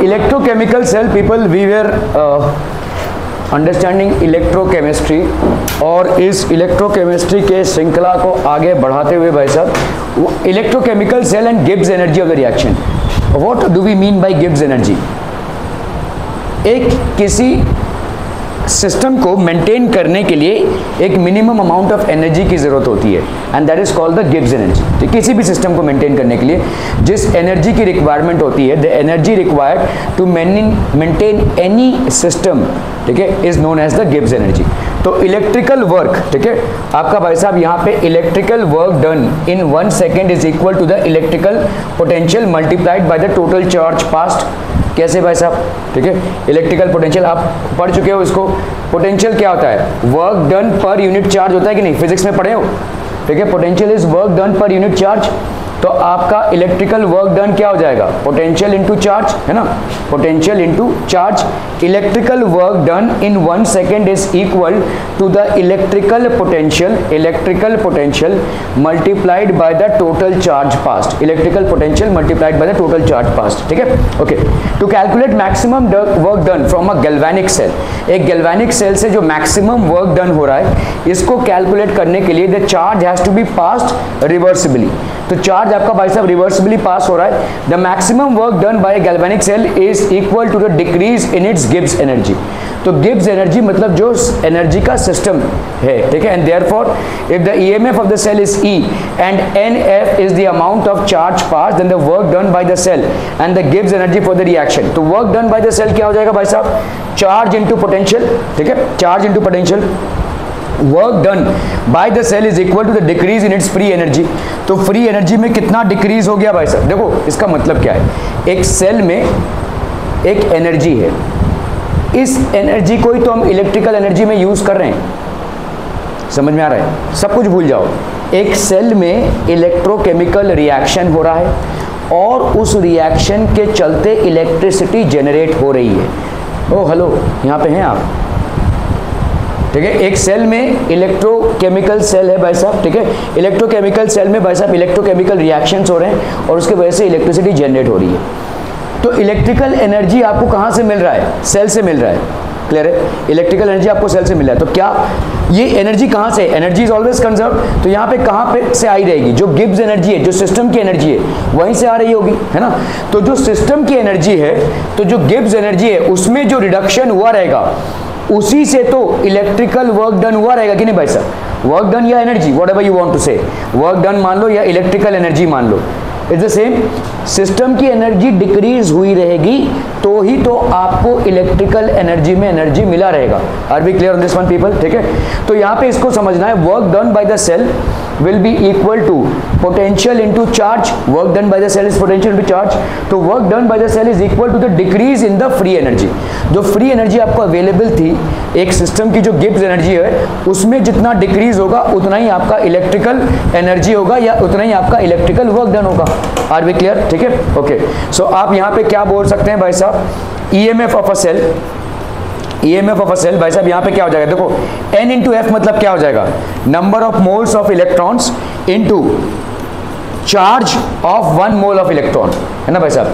Electrochemical cell people, we were understanding electrochemistry, और इस electrochemistry के श्रृंखला को आगे बढ़ाते हुए भाई साहब, electrochemical cell and Gibbs energy of the reaction. What do we mean by Gibbs energy? एक किसी सिस्टम को मेंटेन करने के लिए एक मिनिमम अमाउंट ऑफ एनर्जी की ज़रूरत होती है, and that is called the Gibbs energy. तो किसी भी सिस्टम को मेंटेन करने के लिए जिस एनर्जी की रिक्वायरमेंट होती है, the energy required to maintain any system, ठीक है, is known as the Gibbs energy. तो इलेक्ट्रिकल वर्क, ठीक है, आपका भाई साहब यहाँ पे electrical work done in 1 second is equal to the electrical potential multiplied by the total charge past. कैसे भाई साहब? ठीक है, इलेक्ट्रिकल पोटेंशियल आप पढ़ चुके हो इसको। पोटेंशियल क्या होता है? Work done per unit charge होता है कि नहीं, फिजिक्स में पढ़े हो, ठीक है। Potential is work done per unit charge. तो आपका इलेक्ट्रिकल वर्क डन क्या हो जाएगा? पोटेंशियल इनटू चार्ज, है ना, potential into charge. Electrical work done in 1 second is equal to the electrical potential multiplied by the total charge passed. Electrical potential multiplied by the total charge passed, ठीक है, okay. To calculate maximum work done from a galvanic cell, एक galvanic cell से जो maximum work done हो रहा है, इसको calculate करने के लिए the charge has to be passed reversibly. तो चार्ज आपका भाई साहब रिवर्सिबली पास हो रहा है। The maximum work done by galvanic cell is equal to the decrease in its Gibbs energy. तो गिब्स एनर्जी मतलब जो एनर्जी का सिस्टम है, ठीक है, and therefore if the EMF of the cell is E and nF is the amount of charge pass, then the work done by the cell and the Gibbs energy for the reaction. तो work done by the cell क्या हो जाएगा भाई साहब? Charge into potential, ठीक है, charge into potential. Work done by the cell is equal to the decrease in its free energy. तो free energy में कितना डिक्रीज हो गया भाई साहब? देखो इसका मतलब क्या है, एक सेल में एक एनर्जी है, इस एनर्जी को ही तो हम इलेक्ट्रिकल एनर्जी में यूज कर रहे हैं। समझ में आ रहा है? सब कुछ भूल जाओ। एक सेल में इलेक्ट्रोकेमिकल रिएक्शन हो रहा है और उस रिएक्शन के चलते इलेक्ट्रिसिटी जनरेट हो रही है। ओ हेलो, यहाँ पे हैं आप, ठीक है। एक सेल में इलेक्ट्रोकेमिकल सेल है भाई साहब, ठीक है, इलेक्ट्रोकेमिकल सेल में भाई साहब इलेक्ट्रोकेमिकल रिएक्शंस हो रहे हैं और उसके वजह से इलेक्ट्रिसिटी जनरेट हो रही है। तो इलेक्ट्रिकल एनर्जी आपको कहाँ से मिल रहा है? सेल से मिल रहा है। क्लियर है? इलेक्ट्रिकल एनर्जी आपको सेल से मिल रहा है। तो क्या ये एनर्जी कहाँ से? Energy is always conserve. तो यहाँ पे कहाँ पे से आई रहेगी? जो गिब्स एनर्जी है, जो सिस्टम की एनर्जी है, वहीं से आ रही होगी, है ना। तो जो सिस्टम की एनर्जी है, तो जो गिब्स एनर्जी है उसमें जो रिडक्शन हुआ रहेगा, उसी से तो इलेक्ट्रिकल वर्क डन हुआ रहेगा कि नहीं भाई साहब? वर्क डन या energy, whatever you want to say, work done मान लो या इलेक्ट्रिकल एनर्जी मान लो, इट्स द सेम। सिस्टम की एनर्जी डिक्रीज हुई रहेगी तो ही तो आपको इलेक्ट्रिकल एनर्जी में एनर्जी मिला रहेगा। Are we clear on this one people? ठीक है, तो यहाँ पे इसको समझना है, work done by the cell will be equal to potential into charge. Work done by the cell is potential into charge. तो work done by the cell is equal to the decrease in the free energy. जो free energy आपको available थी एक system की, जो Gibbs energy है, उसमें जितना डिक्रीज होगा उतना ही आपका इलेक्ट्रिकल एनर्जी होगा या उतना ही आपका इलेक्ट्रिकल वर्क डन होगा। Are we clear? ठीक है, ओके। सो आप यहाँ पे क्या बोल सकते हैं भाई साहब? EMF of a cell, EMF of a cell भाई साहब यहाँ पे क्या हो जाएगा? देखो N इंटू एफ मतलब क्या हो जाएगा? Number of moles of electrons into charge of 1 mole of electron, है ना भाई साहब।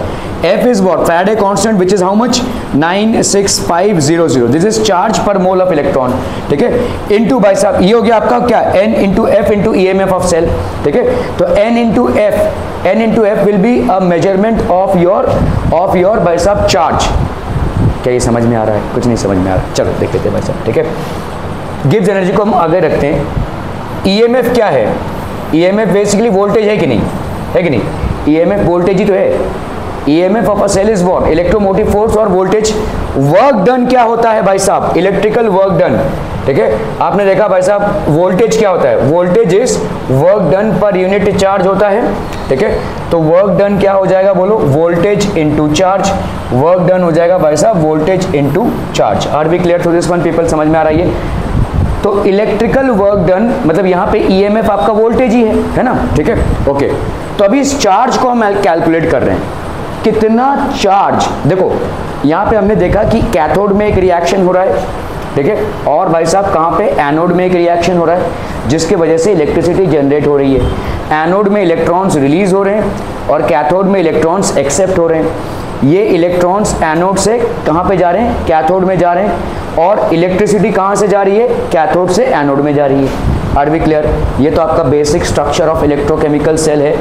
F is what? Faraday constant which is how much? 96500. This is charge per mole of electron. ठीक है, इंटू भाई साहब ये हो गया आपका क्या? N into F into EMF of cell. ठीक है, तो N into F will be a measurement of your भाई साहब चार्ज। क्या ये समझ में आ रहा है? कुछ नहीं समझ में आ रहा, चलो देख लेते हैं भाई साहब। ठीक है, गिब्स एनर्जी को हम आगे रखते हैं। EMF क्या है? EMF बेसिकली वोल्टेज है कि नहीं? है कि नहीं? EMF वोल्टेज ही तो है। EMF of a cell is what? Electromotive force और वोल्टेज। वर्क डन क्या होता है भाई साहब? Electrical work done. ठीक है, आपने देखा भाई साहब वोल्टेज क्या होता है? Voltage is work done per unit charge होता है। ठीक है, तो वर्क डन क्या हो जाएगा? बोलो, voltage into charge. Work done हो जाएगा भाई साहब voltage into charge. Are we clear to this one people? समझ में आ रहा है? तो इलेक्ट्रिकल वर्क डन मतलब यहाँ पे EMF आपका वोल्टेज ही है ना। ठीक है, ओके। तो अभी इस चार्ज को हम कैलकुलेट कर रहे हैं, कितना चार्ज। देखो यहाँ पे हमने देखा कि कैथोड में एक रिएक्शन हो रहा है, ठीक है, और भाई साहब कहाँ पे? एनोड में एक रिएक्शन हो रहा है, जिसके वजह से इलेक्ट्रिसिटी जनरेट हो रही है। एनोड में इलेक्ट्रॉन्स रिलीज हो रहे हैं और कैथोड में इलेक्ट्रॉन्स एक्सेप्ट हो रहे हैं। ये इलेक्ट्रॉन्स एनोड से कहाँ पे जा रहे हैं, कैथोड में जा रहे हैं, और इलेक्ट्रिसिटी कहाँ से जा रही है, कैथोड से एनोड में जा रही है। Are we clear? ये तो आपका basic structure of electrochemical cell है,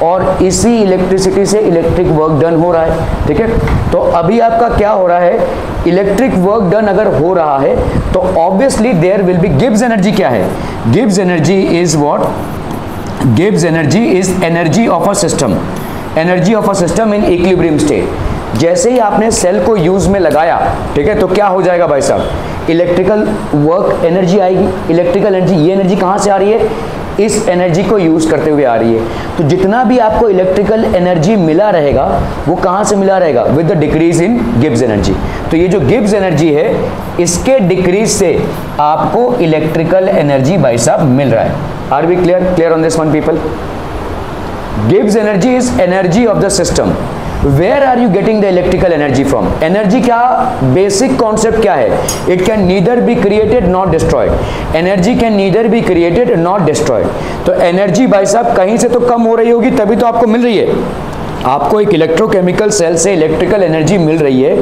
और इसी इलेक्ट्रिसिटी से इलेक्ट्रिक वर्क डन हो रहा है। ठीक है, तो अभी आपका क्या हो रहा है, इलेक्ट्रिक वर्क डन अगर हो रहा है तो obviously there will be Gibbs energy. क्या है Gibbs energy? Is what? Gibbs energy is energy of a system, energy of a system in equilibrium state. जैसे ही आपने सेल को यूज में लगाया, ठीक है, तो क्या हो जाएगा भाई साहब, इलेक्ट्रिकल वर्क एनर्जी आएगी। इलेक्ट्रिकल एनर्जी, ये एनर्जी कहाँ से आ रही है, इस एनर्जी को यूज करते हुए आ रही है। तो जितना भी आपको इलेक्ट्रिकल एनर्जी मिला रहेगा वो कहाँ से मिला रहेगा, with the decrease in Gibbs energy. तो ये जो गिब्स एनर्जी है, इसके डिक्रीज से आपको इलेक्ट्रिकल एनर्जी भाई साहब मिल रहा है। Are we clear? Clear on this one people? Gibbs energy is energy of the system. Where are you getting the electrical energy from? Energy का बेसिक कॉन्सेप्ट क्या है, it can neither be created not destroyed. Energy can neither be created not destroyed. तो energy भाई साहब कहीं से तो कम हो रही होगी, तभी तो आपको मिल रही है। आपको एक इलेक्ट्रोकेमिकल सेल से इलेक्ट्रिकल एनर्जी मिल रही है,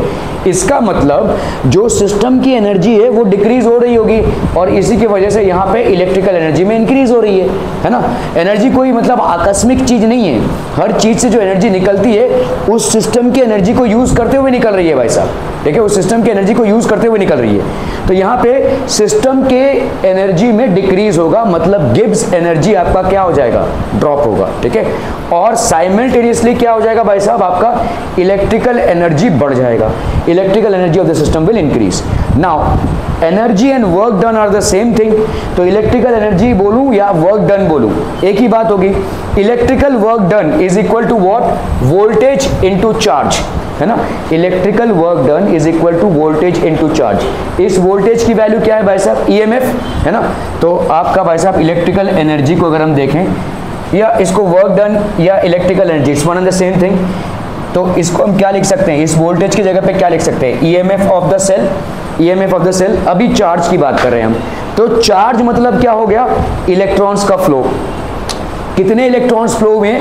इसका मतलब जो सिस्टम की एनर्जी है वो डिक्रीज हो रही होगी, और इसी की वजह से यहाँ पे इलेक्ट्रिकल एनर्जी में इंक्रीज हो रही है ना। एनर्जी कोई मतलब आकस्मिक चीज नहीं है, हर चीज से जो एनर्जी निकलती है उस सिस्टम की एनर्जी को यूज करते हुए निकल रही है भाई साहब। ठीक है, उस सिस्टम की एनर्जी को यूज करते हुए निकल रही है। तो यहाँ पे सिस्टम के एनर्जी में डिक्रीज होगा, मतलब गिब्स एनर्जी आपका क्या हो जाएगा, ड्रॉप होगा। ठीक है, और साइमल्टेनियसली क्या हो जाएगा भाई साहब, आपका इलेक्ट्रिकल एनर्जी बढ़ जाएगा। Electrical energy of the system will increase. Now energy and work done are the same thing. तो इलेक्ट्रिकल एनर्जी बोलूं या वर्क डन बोलूं, एक ही बात होगी। Electrical work done is equal to what, voltage into charge, है ना। Electrical work done is equal to voltage into charge. इस वोल्टेज की वैल्यू क्या है भाई साहब, ईएमएफ, है ना। तो आपका भाई साहब इलेक्ट्रिकल एनर्जी को अगर हम देखें, या इसको वर्क डन या electrical energy, it's one and the same thing. तो इसको हम क्या लिख सकते हैं, इस वोल्टेज की जगह पे क्या लिख सकते हैं, EMF of the cell, EMF of the cell. अभी चार्ज की बात कर रहे हैं हम, तो चार्ज मतलब क्या हो गया, इलेक्ट्रॉन्स का फ्लो। कितने इलेक्ट्रॉन्स फ्लो हुए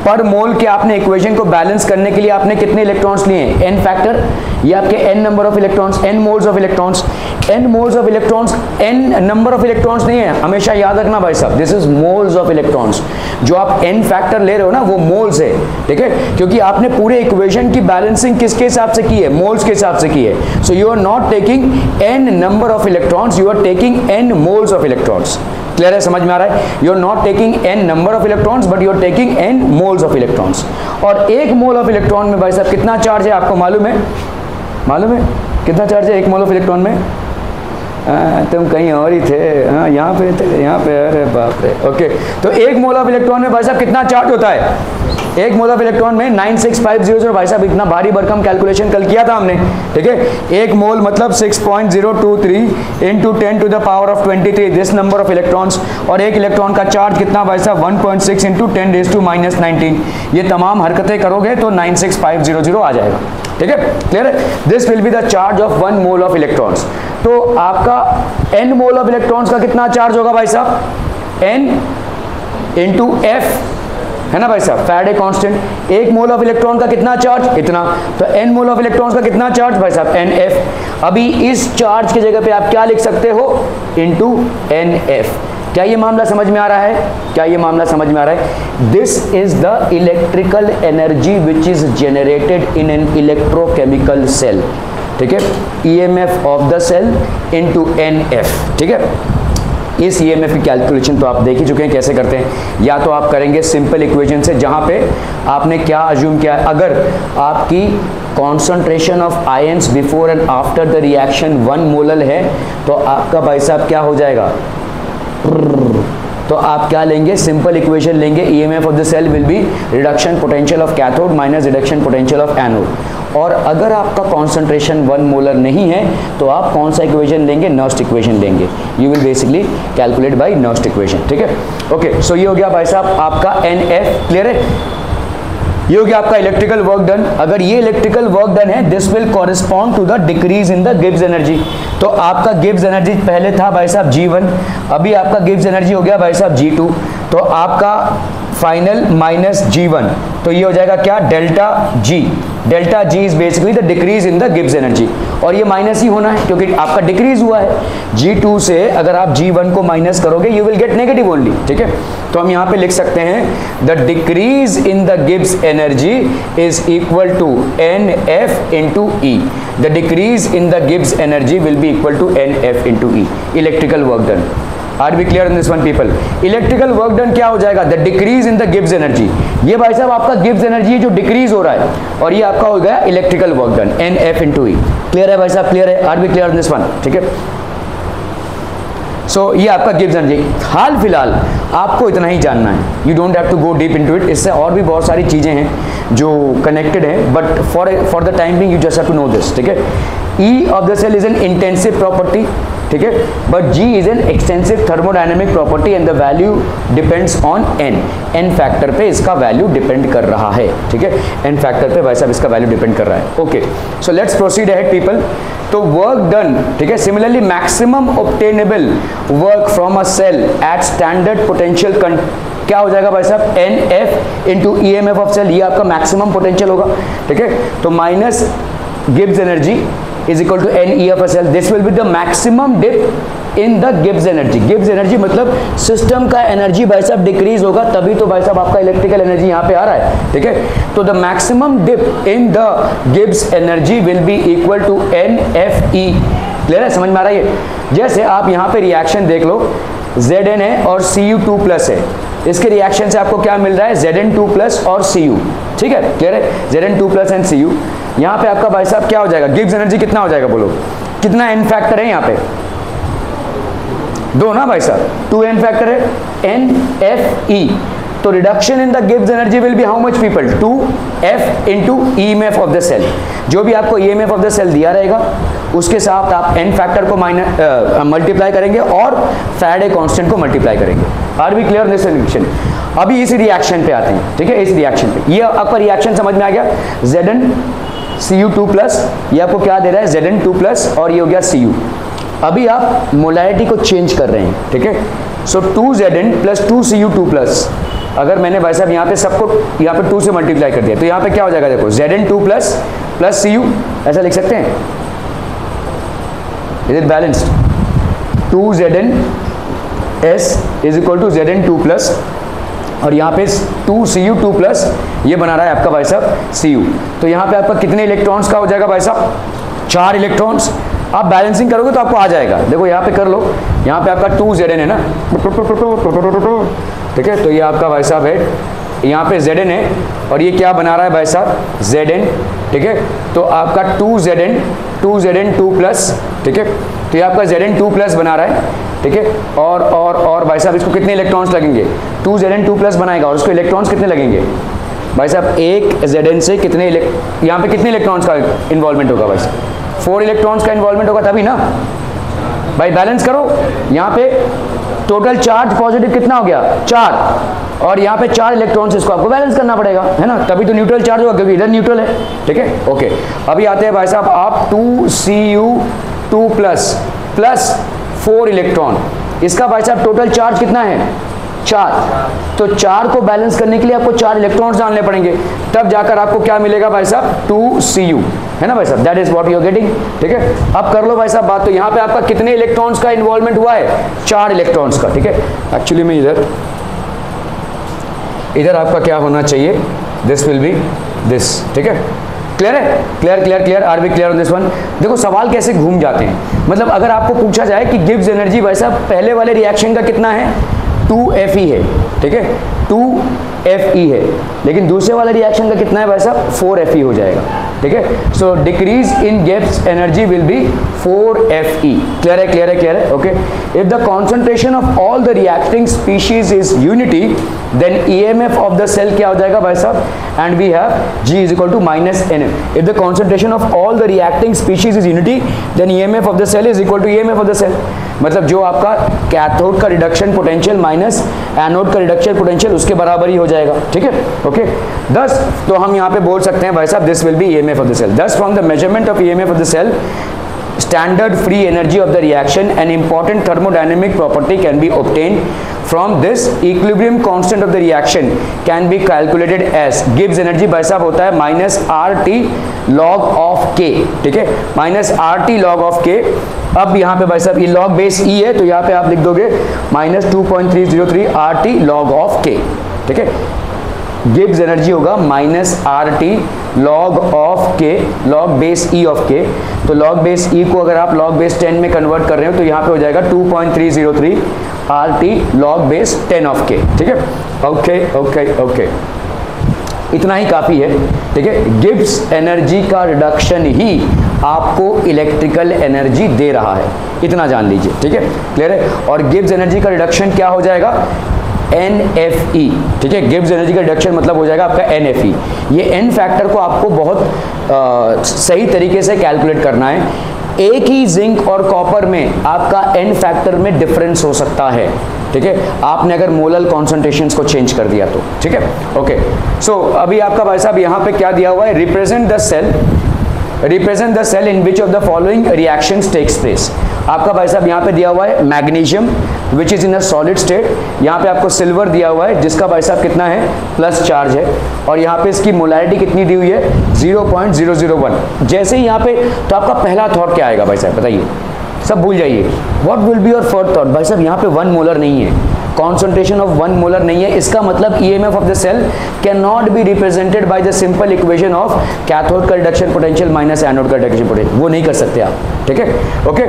पर मोल के, आपने इक्वेशन को बैलेंस करने के लिए आपने कितने इलेक्ट्रॉन्स लिए हैं, एन फैक्टर, ये आपके n number of electrons, n moles of electrons. N moles of electrons, n number of electrons नहीं है, हमेशा याद रखना भाई साहब, this is moles of electrons. जो आप एन फैक्टर ले रहे हो ना, वो मोल्स है। ठीक है, क्योंकि आपने पूरे इक्वेशन की बैलेंसिंग किसके हिसाब से की है, मोल्स के हिसाब से की है। So you are not taking n number of electrons, you are taking n moles of electrons. Clear है, समझ में आ रहा है? You are not taking n number of electrons but you are taking n moles of electrons. और एक mole of electron में भाई साहब कितना चार्ज है, आपको मालूम है? मालूम है कितना चार्ज है एक मोल ऑफ इलेक्ट्रॉन में? तुम कहीं और ही थे, हाँ यहाँ पे थे, यहाँ पे, अरे बाप रे। ओके, तो एक मोल ऑफ इलेक्ट्रॉन में भाई साहब कितना चार्ज होता है, एक मोल ऑफ इलेक्ट्रॉन में 96500। भाई साहब इतना भारी भरकम कैलकुलेशन कल किया था हमने। ठीक है, एक मोल मतलब 6.023 into 10 to the power of 23 this number of electrons. और एक इलेक्ट्रॉन का चार्ज कितना भाई साहब, 1.6 इंटू 10 रेज़ टू -19। ये तमाम हरकतें करोगे तो 96500 आ जाएगा। ठीक है, क्लियर है? This will be the charge of 1 mole of electrons. तो आपका n मोल ऑफ इलेक्ट्रॉन्स का कितना चार्ज होगा भाई साहब, n इंटू एफ, है ना भाई साहब, फैराडे कांस्टेंट। एक मोल ऑफ इलेक्ट्रॉन का कितना चार्ज, इतना। तो n मोल ऑफ इलेक्ट्रॉन्स का कितना चार्ज भाई साहब, nf। अभी इस चार्ज की जगह पे आप क्या लिख सकते हो, इनटू nf। क्या ये मामला समझ में आ रहा है, क्या ये मामला समझ में आ रहा है? This is the electrical energy which is generated in an electrochemical cell. ठीक है, EMF of the cell into nf। ठीक है, इस ईएमएफ की कैलकुलेशन तो आप देख ही चुके हैं कैसे करते हैं। या तो आप करेंगे सिंपल इक्वेशन से, जहां पे आपने क्या अज्यूम किया है, अगर आपकी concentration of ions before and after the reaction 1 molar है तो आपका भाई साहब क्या हो जाएगा, तो आप क्या लेंगे, सिंपल इक्वेशन लेंगे, EMF of the cell will be reduction potential of cathode minus reduction potential of anode. और अगर आपका कॉन्सेंट्रेशन 1 मोलर नहीं है तो आप कौन सा इक्वेशन लेंगे, नर्स्ट इक्वेशन लेंगे। You will basically calculate bye Nernst equation. ठीक है, ओके। सो ये हो गया भाई साहब आपका NF। क्लियर है? ये हो गया आपका इलेक्ट्रिकल वर्क डन। अगर ये इलेक्ट्रिकल वर्क डन है, this will correspond to the decrease in the Gibbs energy. तो आपका गिब्स एनर्जी पहले था भाई साहब G1, अभी आपका गिब्स एनर्जी हो गया भाई साहब G2। तो आपका फाइनल माइनस G1, तो ये हो जाएगा क्या, delta G। Delta G is basically the decrease in the Gibbs energy, और ये माइनस ही होना है क्योंकि आपका डिक्रीज हुआ है। G2 से अगर आप G1 को माइनस करोगे you will get negative only, ठीक है। तो हम यहाँ पे लिख सकते हैं the decrease in the Gibbs energy is equal to NF into E. The decrease in the Gibbs energy will be equal to NF into E, electrical work done. Are B clear in this one people? Electrical work done क्या हो जाएगा? The decrease in the Gibbs energy. ये भाई साहब आपका Gibbs energy जो decrease हो रहा है, और ये आपका हो गया electrical work done, NF into E. Clear है भाई साहब? क्लियर है? Are B clear in this one? ठीक है। सो ये आपका गिब्स एनर्जी। हाल फिलहाल आपको इतना ही जानना है, you don't have to go deep into it. इससे और भी बहुत सारी चीजें हैं जो कनेक्टेड है, but for the time being you just have to know this, ठीक है। E of the cell is an intensive property, ठीक है, but G is an extensive thermodynamic property and the value depends on N factor पे इसका value depend कर रहा है, ठीक है। N फैक्टर पे भाई साहब इसका वैल्यू डिपेंड कर रहा है। Okay, so let's proceed ahead people. तो वर्क डन, ठीक है, similarly maximum obtainable work from a cell at standard potential क्या हो जाएगा भाई साहब? NF into EMF of cell, ये आपका मैक्सिमम पोटेंशियल होगा, ठीक है। तो minus Gibbs energy is equal to NE of a cell. This will be the maximum dip in the Gibbs energy. Gibbs energy मतलब सिस्टम का एनर्जी भाई साहब डिक्रीज होगा, तभी तो भाई साहब आपका इलेक्ट्रिकल एनर्जी यहाँ पे आ रहा है, ठीक है। तो the maximum dip in the Gibbs energy will be equal to NFE। Clear है? समझ में आ रहा है? जैसे आप यहाँ पे रिएक्शन देख लो, Zn है और Cu2 प्लस है, इसके रिएक्शन से आपको क्या मिल रहा है? Zn2 प्लस और Cu, ठीक है। क्लियर है? Zn2 plus and Cu। यहाँ पे आपका भाई साहब क्या हो जाएगा? गिब्स एनर्जी कितना हो जाएगा बोलो? कितना N फैक्टर है यहाँ पे? 2 ना भाई साहब, 2 N फैक्टर है, NFE। तो reduction in the Gibbs energy will be how much people? 2F into EMF of the cell. जो भी आपको EMF ऑफ द सेल दिया रहेगा उसके साथ आप N फैक्टर को मल्टीप्लाई करेंगे और फैराडे कांस्टेंट को मल्टीप्लाई करेंगे। Are we clear this reaction? अभी इस रिएक्शन पे आते हैं, ठीक है। इस रिएक्शन पे ये आपका रिएक्शन समझ में आ गया। Zn Cu2 प्लस, ये आपको क्या दे रहा है? Zn2 प्लस, और ये हो गया Cu। अभी आप मोलैरिटी को चेंज कर रहे हैं, ठीक है। सो 2Zn प्लस 2Cu2 प्लस, अगर मैंने भाई साहब यहाँ पे सबको यहाँ पे 2 से मल्टीप्लाई कर दिया तो यहाँ पे क्या हो जाएगा? देखो Zn2 प्लस प्लस Cu, ऐसा लिख सकते हैं। Is it balanced? 2Zn S is equal to Zn2 plus, और यहाँ पे 2Cu2 प्लस, ये बना रहा है आपका भाई साहब Cu। तो यहाँ पे आपका कितने इलेक्ट्रॉन्स का हो जाएगा भाई साहब? 4 इलेक्ट्रॉन्स। आप बैलेंसिंग करोगे तो आपको आ जाएगा। देखो यहाँ पे कर लो, यहाँ पे आपका 2Zn है ना, ठीक है। तो ये आपका भाई साहब है, यहाँ पे Zn है, और ये क्या बना रहा है भाई साहब? Zn, ठीक है। तो आपका 2Zn2 प्लस, ठीक है। तो ये आपका Zn2 प्लस बना रहा है, ठीक है। और भाई साहब इसको कितने इलेक्ट्रॉन्स लगेंगे? 2Zn2 प्लस बनाएगा और उसको इलेक्ट्रॉन्स कितने लगेंगे भाई साहब? एक Zn से कितने यहाँ पे कितने इलेक्ट्रॉन्स का इन्वॉल्वमेंट होगा भाई साहब? 4 इलेक्ट्रॉन्स का इन्वॉल्वमेंट होगा तभी ना भाई। बैलेंस करो, यहाँ पे टोटल चार्ज पॉजिटिव कितना हो गया? 4, और यहाँ पे 4 इलेक्ट्रॉन्स, इसको आपको बैलेंस करना पड़ेगा, है ना, तभी तो न्यूट्रल चार्ज होगा, क्योंकि इधर न्यूट्रल है, ठीक है। ओके, अभी आते हैं भाई साहब आप 2Cu2 प्लस प्लस 4 इलेक्ट्रॉन, इसका भाई साहब टोटल चार्ज कितना है? 4। तो 4 को बैलेंस करने के लिए आपको 4 इलेक्ट्रॉन्स डालने पड़ेंगे, तब जाकर आपको क्या मिलेगा भाई साहब? 2Cu, है ना भाई साहब? That is what you are getting, ठीक है। अब कर लो भाई साहब बात। तो यहाँ पे आपका कितने इलेक्ट्रॉन्स का इन्वॉल्वमेंट हुआ है? 4 इलेक्ट्रॉन्स का, ठीक है। एक्चुअली में इधर आपका क्या होना चाहिए? दिस विल बी दिस, ठीक है। क्लियर है? Clear clear clear, are B clear on this one? देखो सवाल कैसे घूम जाते हैं, मतलब अगर आपको पूछा जाए कि गिब्स एनर्जी भाई साहब पहले वाले रिएक्शन का कितना है? 2Fe है, ठीक है, 2Fe है, लेकिन दूसरे वाले रिएक्शन का कितना है भाई साहब? 4Fe हो जाएगा, ठीक है। So decrease in Gibbs energy will be 4Fe। Clear है? क्लियर है? क्लियर है? Okay. If the concentration of all the reacting species is unity, then EMF of the cell क्या हो जाएगा भाई साहब? And we have G is equal to minus NF। If the concentration of all the reacting species is unity, then EMF of the cell is equal to EMF of the cell. मतलब जो आपका cathode का reduction potential minus anode का reduction potential उसके बराबर ही हो जाएगा, ठीक है। ओके, thus तो हम यहाँ पे बोल सकते हैं भाई साहब this will be EMF of the cell. Thus from the measurement of EMF of the cell, standard free energy of the reaction, an important thermodynamic property can be obtained from this equilibrium constant of the reaction can be calculated as Gibbs energy भाई साहब होता है minus R T log of K, ठीक है, minus R T log of K. अब यहाँ पे भाई साहब ये लॉग बेस ई है तो यहाँ पे आप लिख दोगे minus 2.303 are T log of K, ठीक है। गिब्स एनर्जी होगा minus R T log of के, लॉग बेस ई ऑफ के। तो लॉग बेस ई को अगर आप लॉग बेस 10 में कन्वर्ट कर रहे हो तो यहाँ पे हो जाएगा 2.303 are T log base 10 of K, ठीक है। ओके ओके ओके, इतना ही काफ़ी है, ठीक है। गिब्स एनर्जी का रिडक्शन ही आपको इलेक्ट्रिकल एनर्जी दे रहा है, इतना जान लीजिए, ठीक है, क्लियर है। और गिब्स एनर्जी का रिडक्शन क्या हो जाएगा, NFE, ठीक है। गिब्स एनर्जी का रिडक्शन मतलब हो जाएगा आपका NFE। ये N फैक्टर को आपको बहुत सही तरीके से कैलकुलेट करना है। एक ही जिंक और कॉपर में आपका N फैक्टर में डिफरेंस हो सकता है, ठीक है, आपने अगर मोलल कॉन्सेंट्रेशंस को चेंज कर दिया तो, ठीक है। ओके, सो अभी आपका भाई साहब यहाँ पे क्या दिया हुआ है, represent the cell in which of the following reactions takes place. आपका भाई साहब यहाँ पे दिया हुआ है magnesium which is in a solid state, यहाँ पे आपको सिल्वर दिया हुआ है जिसका भाई साहब कितना है, प्लस चार्ज है, और यहाँ पे इसकी मोलैरिटी कितनी दी हुई है, 0.001। जैसे ही यहाँ पे तो आपका पहला थॉट क्या आएगा भाई साहब, बताइए, सब भूल जाइए, what will be your first thought. भाई साहब यहाँ पे 1 मोलर नहीं है, कॉन्सेंट्रेशन ऑफ 1 मोलर नहीं है, इसका मतलब EMF of the cell can not be represented by the simple equation of cathode का रिडक्शन पोटेंशियल माइनस एनोड का रिडक्शन पोटेंशियल, वो नहीं कर सकते आप, ठीक है। ओके,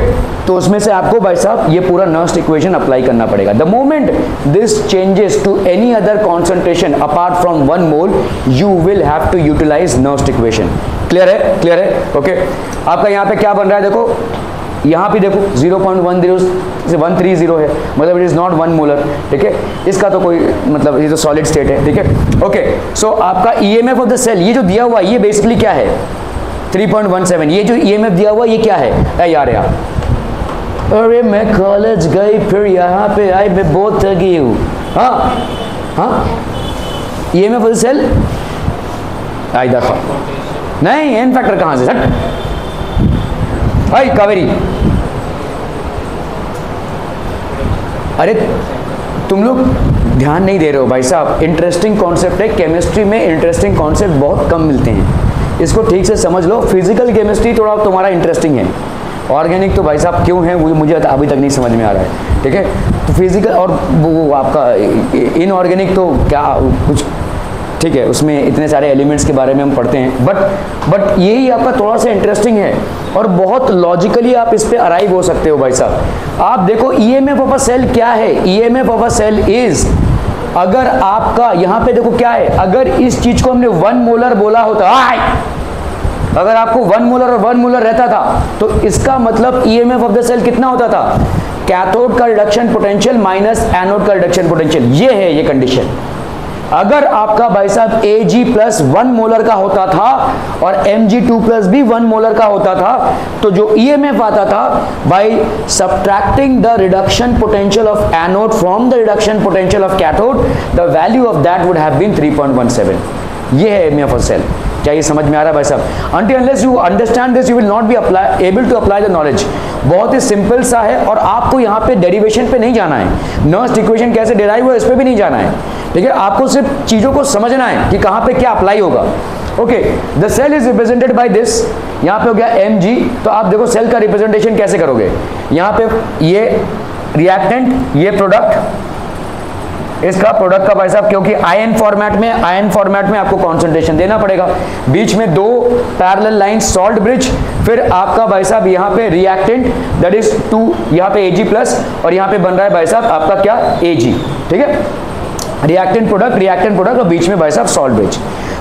तो उसमें से आपको भाई साहब ये पूरा नर्स्ट इक्वेशन अप्लाई करना पड़ेगा। The moment this changes to any other concentration apart from 1 mole you will have to utilize Nernst equation. Clear है, क्लियर है, ओके। आपका यहाँ पे क्या बन रहा है, देखो यहाँ पे देखो 0.130 है, मतलब इट इज नॉट 1 मोलर, ठीक है। इसका तो कोई मतलब, ये तो सॉलिड स्टेट है, ठीक है। ओके, सो आपका ईएमएफ ऑफ द सेल ये जो दिया हुआ है ये बेसिकली क्या है, 3.17। ये जो ईएमएफ दिया हुआ ये क्या है, यार अरे मैं कॉलेज गई फिर यहाँ पे आई, मैं बहुत थकी हूँ। हाँ हाँ, ईएमएफ ऑफ द सेल आई देखो नहीं, एन फैक्टर कहाँ से, हट भाई कावेरी, अरे तुम लोग ध्यान नहीं दे रहे हो भाई साहब। इंटरेस्टिंग कॉन्सेप्ट है, केमिस्ट्री में इंटरेस्टिंग कॉन्सेप्ट बहुत कम मिलते हैं, इसको ठीक से समझ लो। फिजिकल केमिस्ट्री थोड़ा तुम्हारा इंटरेस्टिंग है, ऑर्गेनिक तो भाई साहब क्यों है वो मुझे अभी तक नहीं समझ में आ रहा है, ठीक है। तो फिजिकल और वो आपका इनऑर्गेनिक तो क्या कुछ, ठीक है, उसमें इतने सारे एलिमेंट्स के बारे में हम पढ़ते हैं, बट यही आपका थोड़ा सा इंटरेस्टिंग है और बहुत लॉजिकली आप इस पे अराइव हो सकते हो भाई साहब। आप देखो ईएमएफ ऑफ अ सेल क्या है, EMF of a cell is, अगर आपका यहाँ पे देखो क्या है, अगर इस चीज को हमने 1 मोलर बोला होता, अगर आपको 1 मोलर और 1 मोलर रहता था तो इसका मतलब ईएमएफ ऑफ द सेल कितना होता था, कैथोड का रिडक्शन पोटेंशियल माइनस एनोड का रिडक्शन पोटेंशियल। ये है ये कंडीशन। अगर आपका भाई साहब Ag प्लस 1 मोलर का होता था और Mg2 प्लस भी 1 मोलर का होता था तो जो EMF आता था by subtracting the reduction potential of anode from the reduction potential of cathode, the value of that would have been 3.17। ये है EMF ऑफ सेल। क्या ये समझ में आ रहा है भाई साहब? Until unless you understand this, you will not be able to apply the knowledge। बहुत ही सिंपल सा है और आपको यहाँ पे डेरिवेशन पे नहीं जाना है, नर्स्ट इक्वेशन कैसे डिराइव हुआ इस पे भी नहीं जाना है, ठीक है। आपको सिर्फ चीजों को समझना है कि कहाँ पे क्या अप्लाई होगा। Okay, the cell is represented by this, यहाँ पे हो गया Mg। तो आप देखो सेल का रिप्रेजेंटेशन कैसे करोगे, यहाँ पे ये रिएक्टेंट, ये प्रोडक्ट, इसका प्रोडक्ट का भाई साहब, क्योंकि आयन फॉर्मेट में आपको कॉन्सेंट्रेशन देना पड़ेगा। बीच में 2 पैरेलल लाइंस सॉल्ट ब्रिज, फिर आपका भाई साहब यहाँ पे रिएक्टेंट दैट इज 2, यहाँ पे Ag प्लस और यहाँ पे बन रहा है भाई साहब आपका क्या Ag, ठीक है। रिएक्टेंट प्रोडक्ट और बीच में भाई साहब सॉल्ट ब्रिज।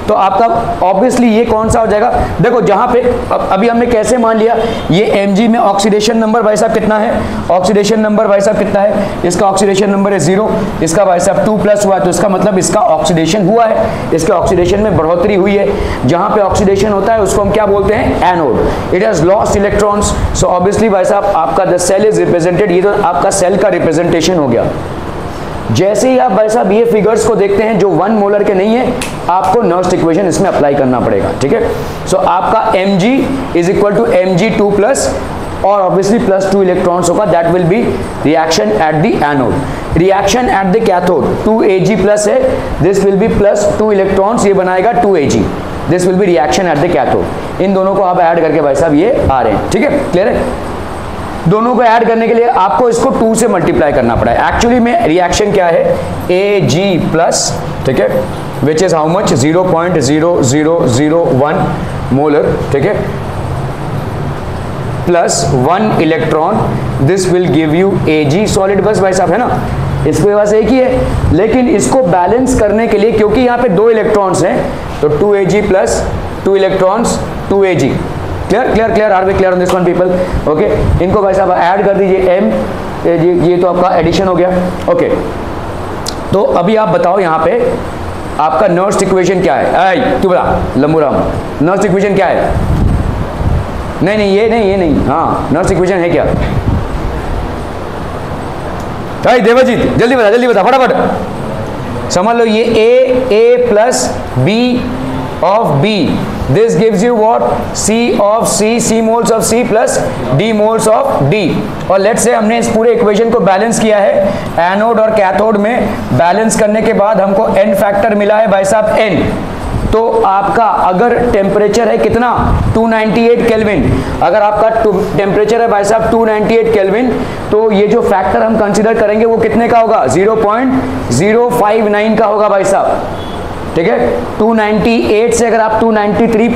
तो आपका ऑब्वियसली ये कौन सा हो जाएगा, देखो जहां पे अभी हमने कैसे मान लिया, ये Mg में ऑक्सीडेशन नंबर भाई साहब कितना है, ऑक्सीडेशन नंबर भाई साहब कितना है, इसका ऑक्सीडेशन नंबर है 0, इसका भाई साहब 2 प्लस हुआ है तो इसका मतलब इसका ऑक्सीडेशन हुआ है, इसके ऑक्सीडेशन में बढ़ोतरी हुई है। जहां पे ऑक्सीडेशन होता है उसको हम क्या बोलते हैं, anode. It has lost electrons, so obviously भाई साहब आपका द सेल इज रिप्रेजेंटेड, ये तो आपका सेल का रिप्रेजेंटेशन हो गया। जैसे ही आप भाई साहब ये फिगर्स को देखते हैं जो 1 मोलर के नहीं है, आपको नर्स्ट इक्वेशन इसमें अप्लाई करना पड़ेगा, ठीक है। सो आपका Mg is equal to Mg2 plus, और ऑब्वियसली +2 इलेक्ट्रॉन्स होगा, that will be reaction at the anode. Reaction at the cathode 2Ag plus है, दिस विल बी +2 इलेक्ट्रॉन्स, ये बनाएगा 2Ag, this will be reaction at the cathode. इन दोनों को आप add करके भाई साहब ये आ रहे हैं, ठीक है, क्लियर है। दोनों को ऐड करने के लिए आपको इसको 2 से मल्टीप्लाई करना पड़ा है। एक्चुअली में रिएक्शन क्या है, Ag प्लस, ठीक है, which is how much 0.0001 molar, ठीक है, plus 1 electron, this will give you Ag solid, बस भाई साहब है ना, इसके पास एक ही है। लेकिन इसको बैलेंस करने के लिए, क्योंकि यहाँ पे 2 इलेक्ट्रॉन्स हैं, तो 2Ag plus 2 electrons 2Ag, clear clear clear, are we clear on this one people, okay. इनको भाई साहब ऐड कर दीजिए, m, ये तो आपका एडिशन हो गया, ओके। तो अभी आप बताओ यहाँ पे आपका नर्स इक्वेशन क्या है, तू बता लंबूराम, नर्स इक्वेशन क्या है? नहीं, ये नहीं, हाँ, नर्स इक्वेशन है क्या? देवजीत जल्दी बता फटाफट, समझ लो, ये A plus B of B, this gives you what, C of C, C moles of C plus D moles of D। और लेट्स से हमने इस पूरे इक्वेशन को बैलेंस किया है, एनोड और कैथोड में बैलेंस करने के बाद हमको n फैक्टर मिला है भाई साहब n। तो आपका अगर टेम्परेचर है कितना 298 केल्विन, अगर आपका टेम्परेचर है भाई साहब 298 केल्विन, तो ये जो फैक्टर हम कंसीडर करेंगे वो कितने का होगा, 0.059 का होगा भाई साहब, ठीक है। 298 से अगर आप 293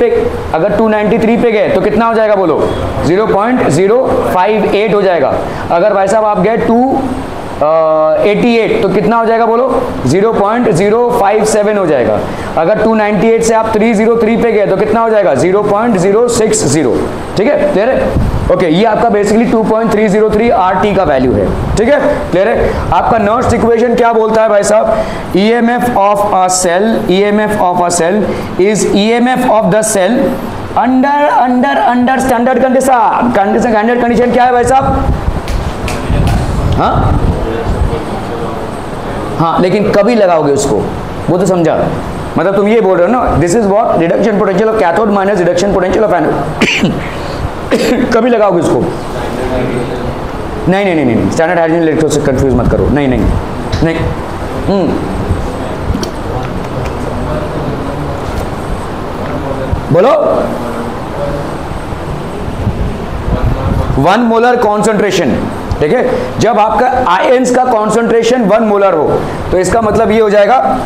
पे गए तो कितना हो जाएगा बोलो, 0.058 हो जाएगा। अगर भाई साहब आप गए 288 तो कितना हो जाएगा बोलो, 0.057 हो जाएगा। अगर 298 से आप 303 पे गए तो कितना हो जाएगा, 0.060, ठीक है, क्लियर है, ओके। ये आपका बेसिकली 2.303 RT का वैल्यू है, ठीक है, क्लियर है। आपका नर्स इक्वेशन क्या बोलता है भाई साहब, EMF of a cell is EMF of the cell under standard condition क्या है भाई साहब, हाँ, लेकिन कभी लगाओगे उसको, वो तो समझा, मतलब तुम ये बोल रहे हो ना, this is what reduction potential of cathode minus reduction potential of anode. कभी लगाओगे उसको, नहीं, स्टैंडर्ड हाइड्रोजन इलेक्ट्रोड से कंफ्यूज मत करो, नहीं, बोलो 1 मोलर कॉन्सेंट्रेशन, ठीक है। जब आपका आयंस का कॉन्सेंट्रेशन 1 मोलर हो तो इसका मतलब ये हो जाएगा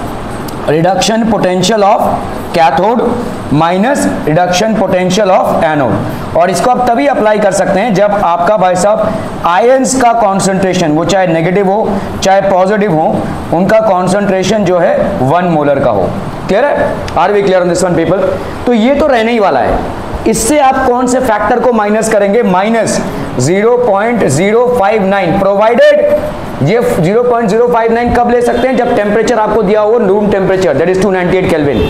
reduction potential of cathode minus reduction potential of anode. और इसको आप तभी अप्लाई कर सकते हैं जब आपका भाई साहब आयंस का कॉन्सेंट्रेशन, वो चाहे नेगेटिव हो चाहे पॉजिटिव हो, उनका कॉन्सेंट्रेशन जो है 1 मोलर का हो, क्लियर है, are we clear on this one people. तो ये तो रहने ही वाला है, इससे आप कौन से फैक्टर को माइनस करेंगे, माइनस 0.059, प्रोवाइडेड ये 0.059 कब ले सकते हैं, जब टेम्परेचर आपको दिया हो room temperature, that is 298 kelvin.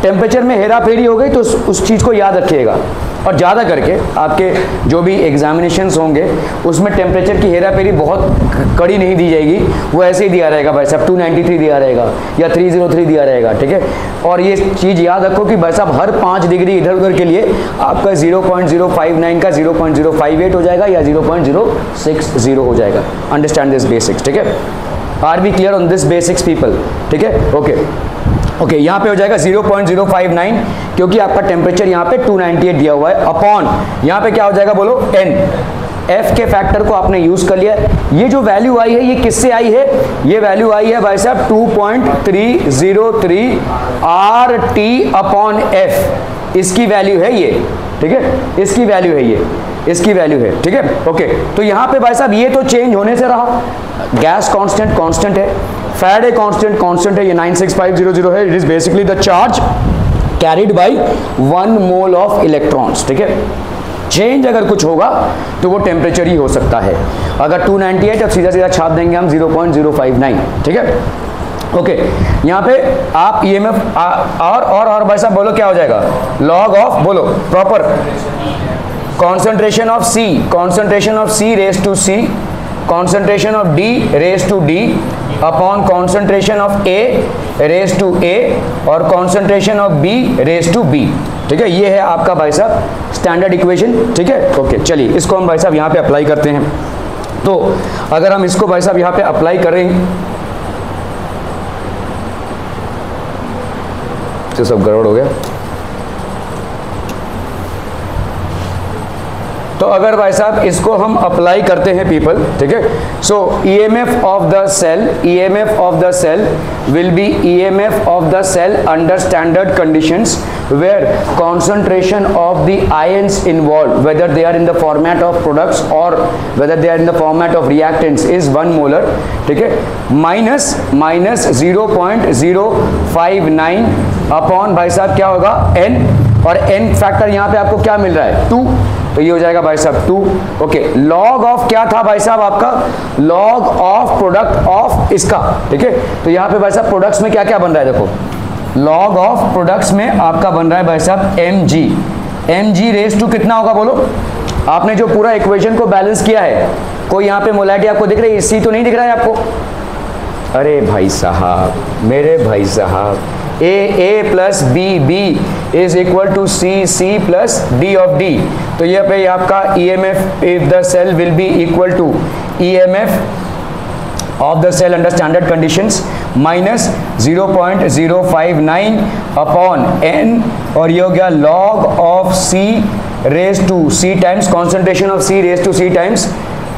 Temperature में हेरा फेरी हो गई तो उस चीज़ को याद रखिएगा। और ज़्यादा करके आपके जो भी एग्जामिनेशंस होंगे उसमें टेम्परेचर की हेरा फेरी बहुत कड़ी नहीं दी जाएगी, वो ऐसे ही दिया रहेगा भाई साहब, 293 दिया रहेगा या 303 दिया रहेगा, ठीक है। और ये चीज़ याद रखो कि भाई साहब हर 5 डिग्री इधर उधर के लिए आपका 0.059 का 0.058 हो जाएगा या 0.060 हो जाएगा। अंडरस्टैंड दिस बेसिक्स, ठीक है, are we clear on this basics people, ठीक है, ओके, यहाँ पे हो जाएगा 0.059 क्योंकि आपका टेम्परेचर यहाँ पे 298 दिया हुआ है, अपॉन यहाँ पे क्या हो जाएगा बोलो, n। f के फैक्टर को आपने यूज कर लिया। ये जो वैल्यू आई है ये किससे आई है, ये वैल्यू आई है भाई साहब 2.303 RT अपॉन f, इसकी वैल्यू है ये, ठीक है, इसकी वैल्यू है ये, इसकी वैल्यू है, ठीक है, ओके। तो यहाँ पे भाई साहब ये तो चेंज होने से रहा, गैस कांस्टेंट है, फैराडे कांस्टेंट है, ये 96500 है, it is basically the charge carried by 1 mole of electrons, ठीक है। चेंज अगर कुछ होगा तो वो टेम्परेचर ही हो सकता है। अगर 298 अब सीधा छाप देंगे हम 0.059, ठीक है, ओके। यहाँ पे आप EMF और भाई साहब बोलो क्या हो जाएगा, लॉग ऑफ, बोलो proper, concentration of C raised to C, concentration of D raised to D upon concentration of A raised to A और concentration of B raised to B, ठीक है। ये है आपका भाई साहब स्टैंडर्ड इक्वेशन, ठीक है। ओके चलिए इसको हम भाई साहब यहाँ पे अप्लाई करते हैं। तो अगर हम इसको भाई साहब यहाँ पे अप्लाई करें तो सब गड़बड़ हो गया। तो अगर भाई साहब इसको हम अप्लाई करते हैं पीपल, ठीक है, so EMF of the cell will be EMF of the cell under standard conditions where concentration of the ions involved, whether they are in the format of products or whether they are in the format of reactants, is 1 molar, ठीक है, minus 0.059 upon भाई साहब क्या होगा n, और n factor यहाँ पे आपको क्या मिल रहा है 2, तो ये हो जाएगा भाई साहब 2। ओके लॉग ऑफ क्या था भाई साहब आपका, लॉग ऑफ प्रोडक्ट ऑफ इसका, ठीक है। तो यहाँ पे भाई साहब प्रोडक्ट्स में क्या क्या बन रहा है, देखो लॉग ऑफ प्रोडक्ट्स में आपका बन रहा है भाई साहब mg रेज टू कितना होगा बोलो। आपने जो पूरा इक्वेशन को बैलेंस किया है, कोई यहाँ पे मोलैरिटी आपको दिख रही है, सी तो नहीं दिख रहा है आपको। अरे भाई साहब, मेरे भाई साहब, a plus b is equal to c plus d of d। तो ये पे आपका EMF if the cell will be equal to EMF of the cell under standard conditions minus 0.059 upon n, और ये हो गया log of c raise to c times concentration of c raise to c times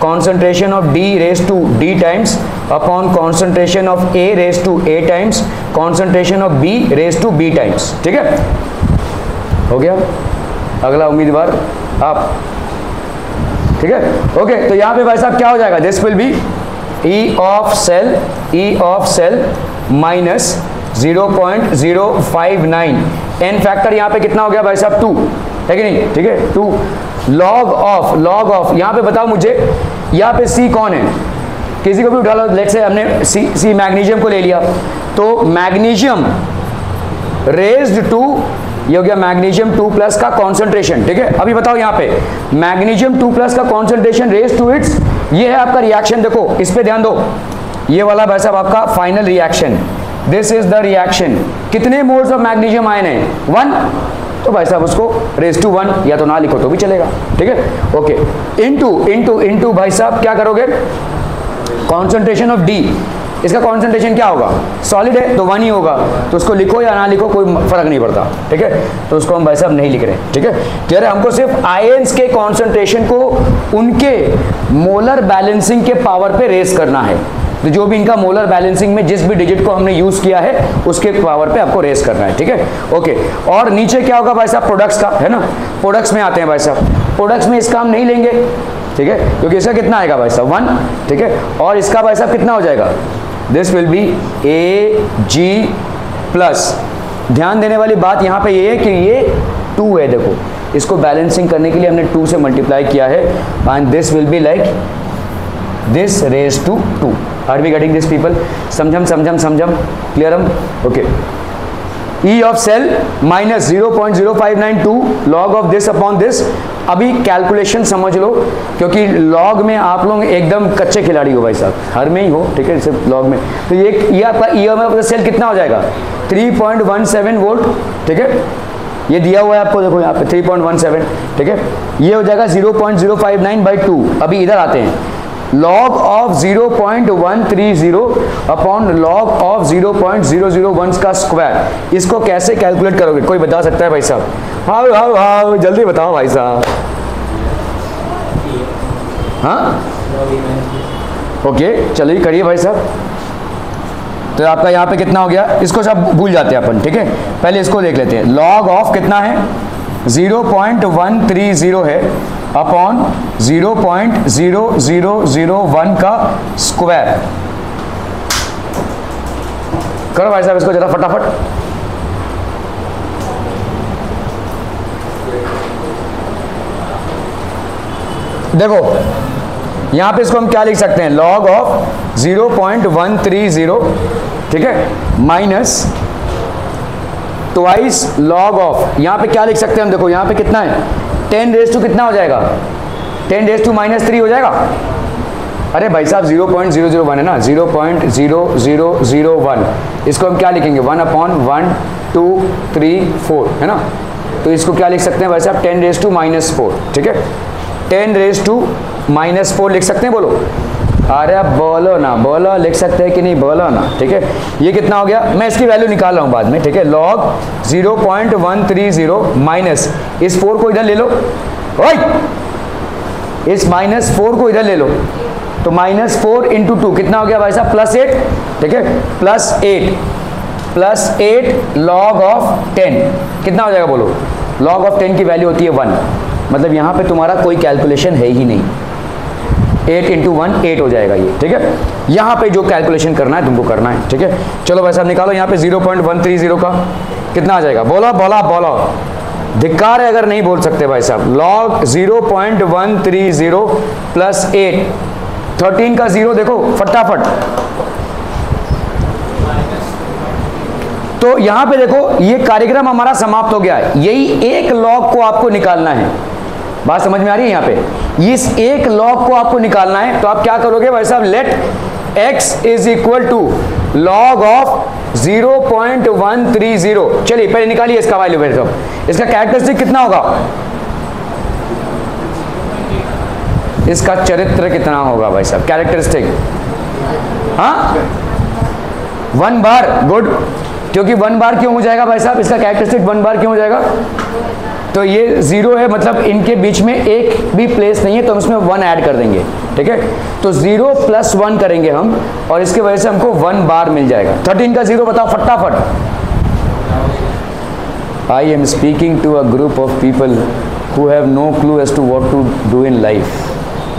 concentration of d raised to d times upon concentration of a raised to a times concentration of b raised to b times, ठीक है, हो गया। अगला उम्मीदवार आप, ठीक है। Okay तो यहाँ पे भाई साहब क्या हो जाएगा, this will be E of cell minus 0.059, n factor यहाँ पे कितना हो गया भाई साहब 2, है कि नहीं, ठीक है 2। लॉग ऑफ यहाँ पे बताओ मुझे, यहाँ पे C कौन है, किसी को भी उठा लो, लेट्स से हमने C मैग्नीशियम को ले लिया, तो मैग्नीशियम रेज्ड टू, ये हो गया मैग्नीशियम 2+ का कॉन्सेंट्रेशन, ठीक है। अभी बताओ यहाँ पे मैग्नीशियम 2+ का कॉन्सेंट्रेशन रेज्ड टू इट्स, ये है आपका रिएक्शन, देखो इस पे ध्यान दो, ये वाला भाई साहब आपका final reaction, this is the reaction. कितने मोल्स ऑफ मैग्नीशियम आयन है 1, तो भाई साहब उसको रेज टू 1 या तो ना लिखो तो भी चलेगा, ठीक है। ओके इनटू भाई साहब क्या करोगे, कॉन्सेंट्रेशन ऑफ डी, इसका कॉन्सेंट्रेशन क्या होगा, सॉलिड है तो 1 ही होगा, तो उसको लिखो या ना लिखो कोई फर्क नहीं पड़ता, ठीक है। तो उसको हम भाई साहब नहीं लिख रहे, ठीक है। क्लियर है, हमको सिर्फ आयंस के कॉन्सेंट्रेशन को उनके मोलर बैलेंसिंग के पावर पे रेस करना है, तो जो भी इनका मोलर बैलेंसिंग में जिस भी डिजिट को हमने यूज किया है उसके पावर पे आपको रेस करना है, ठीक है। ओके और नीचे क्या होगा भाई साहब, प्रोडक्ट्स का है ना, प्रोडक्ट्स में आते हैं भाई साहब, प्रोडक्ट्स में इसका हम नहीं लेंगे, ठीक है, क्योंकि इसका कितना आएगा भाई साहब 1, ठीक है, और इसका भाई साहब कितना हो जाएगा, this will B Ag plus. ध्यान देने वाली बात यहाँ पे ये है कि ये 2 है, देखो इसको बैलेंसिंग करने के लिए हमने 2 से मल्टीप्लाई किया है, and this will be like this raise to 2। Are we getting this people, समझम क्लियर हम, okay. E of cell minus 0.0592 log of this upon this. अभी कैलकुलेशन समझ लो, क्योंकि लॉग में आप लोग एकदम कच्चे खिलाड़ी हो भाई साहब, हर में ही हो, ठीक है, सिर्फ लॉग में। तो ये आपका E ऑफ द सेल कितना हो जाएगा 3.17 वोल्ट, ठीक है, ये दिया हुआ है आपको, देखो यहाँ पे 3.17, ठीक है, ये हो जाएगा 0.059/2। अभी इधर आते हैं, log of 0.130 upon log of 0.001 का स्क्वायर, इसको कैसे कैलकुलेट करोगे, कोई बता सकता है भाई साहब? हाँ जल्दी बताओ भाई साहब। हाँ ओके चलिए करिए भाई साहब। तो आपका यहाँ पे कितना हो गया, इसको सब भूल जाते हैं अपन, ठीक है, पहले इसको देख लेते हैं। log ऑफ कितना है 0.130 है अपॉन 0.0001 का स्क्वायर। करो भाई साहब इसको जरा फटाफट। देखो यहां पे इसको हम क्या लिख सकते हैं, log ऑफ 0.130, ठीक है, माइनस ट्वाइस log ऑफ, यहां पे क्या लिख सकते हैं हम, देखो यहां पे कितना है 10 रेज़ टू कितना हो जाएगा, 10 रेज़ टू -3 हो जाएगा। अरे भाई साहब 0.001 है ना, 0.0001, इसको हम क्या लिखेंगे 1/1, 2, 3, 4 है ना, तो तो इसको क्या लिख सकते हैं भाई साहब, 10 raised to -4, ठीक है, 10 raised to -4 लिख सकते हैं, बोलो, अरे बोलो ना, बोलो, लिख सकते हैं कि नहीं, बोलो ना, ठीक है। ये कितना हो गया, मैं इसकी वैल्यू निकाल रहा हूँ बाद में, ठीक है, log 0.130 माइनस इस 4 को इधर ले लो, ओए इस -4 को इधर ले लो, तो -4 इंटू 2 कितना हो गया भाई साहब, +8, ठीक है, +8 log ऑफ 10 कितना हो जाएगा, बोलो, log ऑफ 10 की वैल्यू होती है 1, मतलब यहाँ पे तुम्हारा कोई कैलकुलेशन है ही नहीं, 8 इंटू 1 8 हो जाएगा ये, ठीक है। यहाँ पे जो कैलकुलेशन करना है तुमको करना है, ठीक है। चलो भाई साहब निकालो, यहाँ पे 0.130 का कितना आ जाएगा, बोलो बोला बोलो, धिक्कार है अगर नहीं बोल सकते भाई साहब, log 0.130 प्लस 8, 13 का 0 देखो फटाफट, तो यहां पे देखो ये कार्यक्रम हमारा समाप्त हो गया है, यही एक log को आपको निकालना है, बात समझ में आ रही है, यहाँ पे इस एक log को आपको निकालना है, तो आप क्या करोगे भाई साहब, let x is equal to log of 0.130, चलिए पहले निकालिए इसका वैल्यू, फिर इसका कैरेक्टरिस्टिक कितना होगा, इसका चरित्र कितना होगा भाई साहब, कैरेक्टरिस्टिक, हाँ 1 बार, गुड, क्योंकि 1 बार क्यों हो जाएगा भाई साहब, इसका कैरेक्टरिस्टिक 1 बार क्यों हो जाएगा, तो ये 0 है, मतलब इनके बीच में एक भी प्लेस नहीं है, तो हम इसमें 1 ऐड कर देंगे, ठीक है, तो 0 + 1 करेंगे हम, और इसके वजह से हमको 1 बार मिल जाएगा। 13 का 0 बताओ फटाफट, I am speaking to a group of people who have no clue as to what to do in life,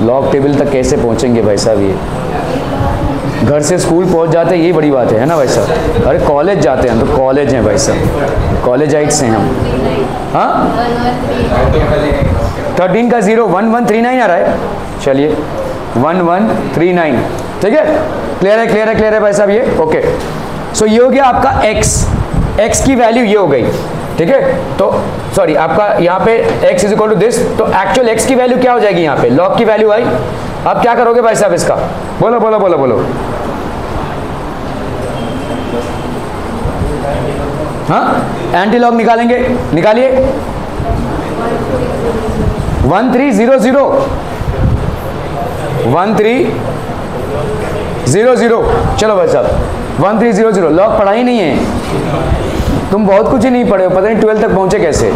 log table तक कैसे पहुंचेंगे भाई साहब, ये घर से स्कूल पहुंच जाते हैं, यही बड़ी बात है ना भाई साहब, अरे कॉलेज जाते हैं, तो कॉलेज हैं भाई साहब, कॉलेजाइट्स हैं हम, हाँ 13 का 0 1139 आ रहा है, चलिए 1139, ठीक है, क्लियर है, क्लियर है, क्लियर है भाई साहब ये, ओके। सो ये हो गया आपका x की वैल्यू ये हो गई, ठीक है, तो सॉरी आपका यहाँ पे x is equal to this, तो एक्चुअल x की वैल्यू क्या हो जाएगी, यहाँ पे log की वैल्यू आई, आप क्या करोगे भाई साहब इसका, बोलो बोलो बोलो बोलो, हाँ एंटी लॉग निकालेंगे, निकालिए 1300 चलो भाई साहब 1300, लॉग पढ़ा ही नहीं है, तुम बहुत कुछ ही नहीं पढ़े हो, पता नहीं 12 तक पहुंचे कैसे,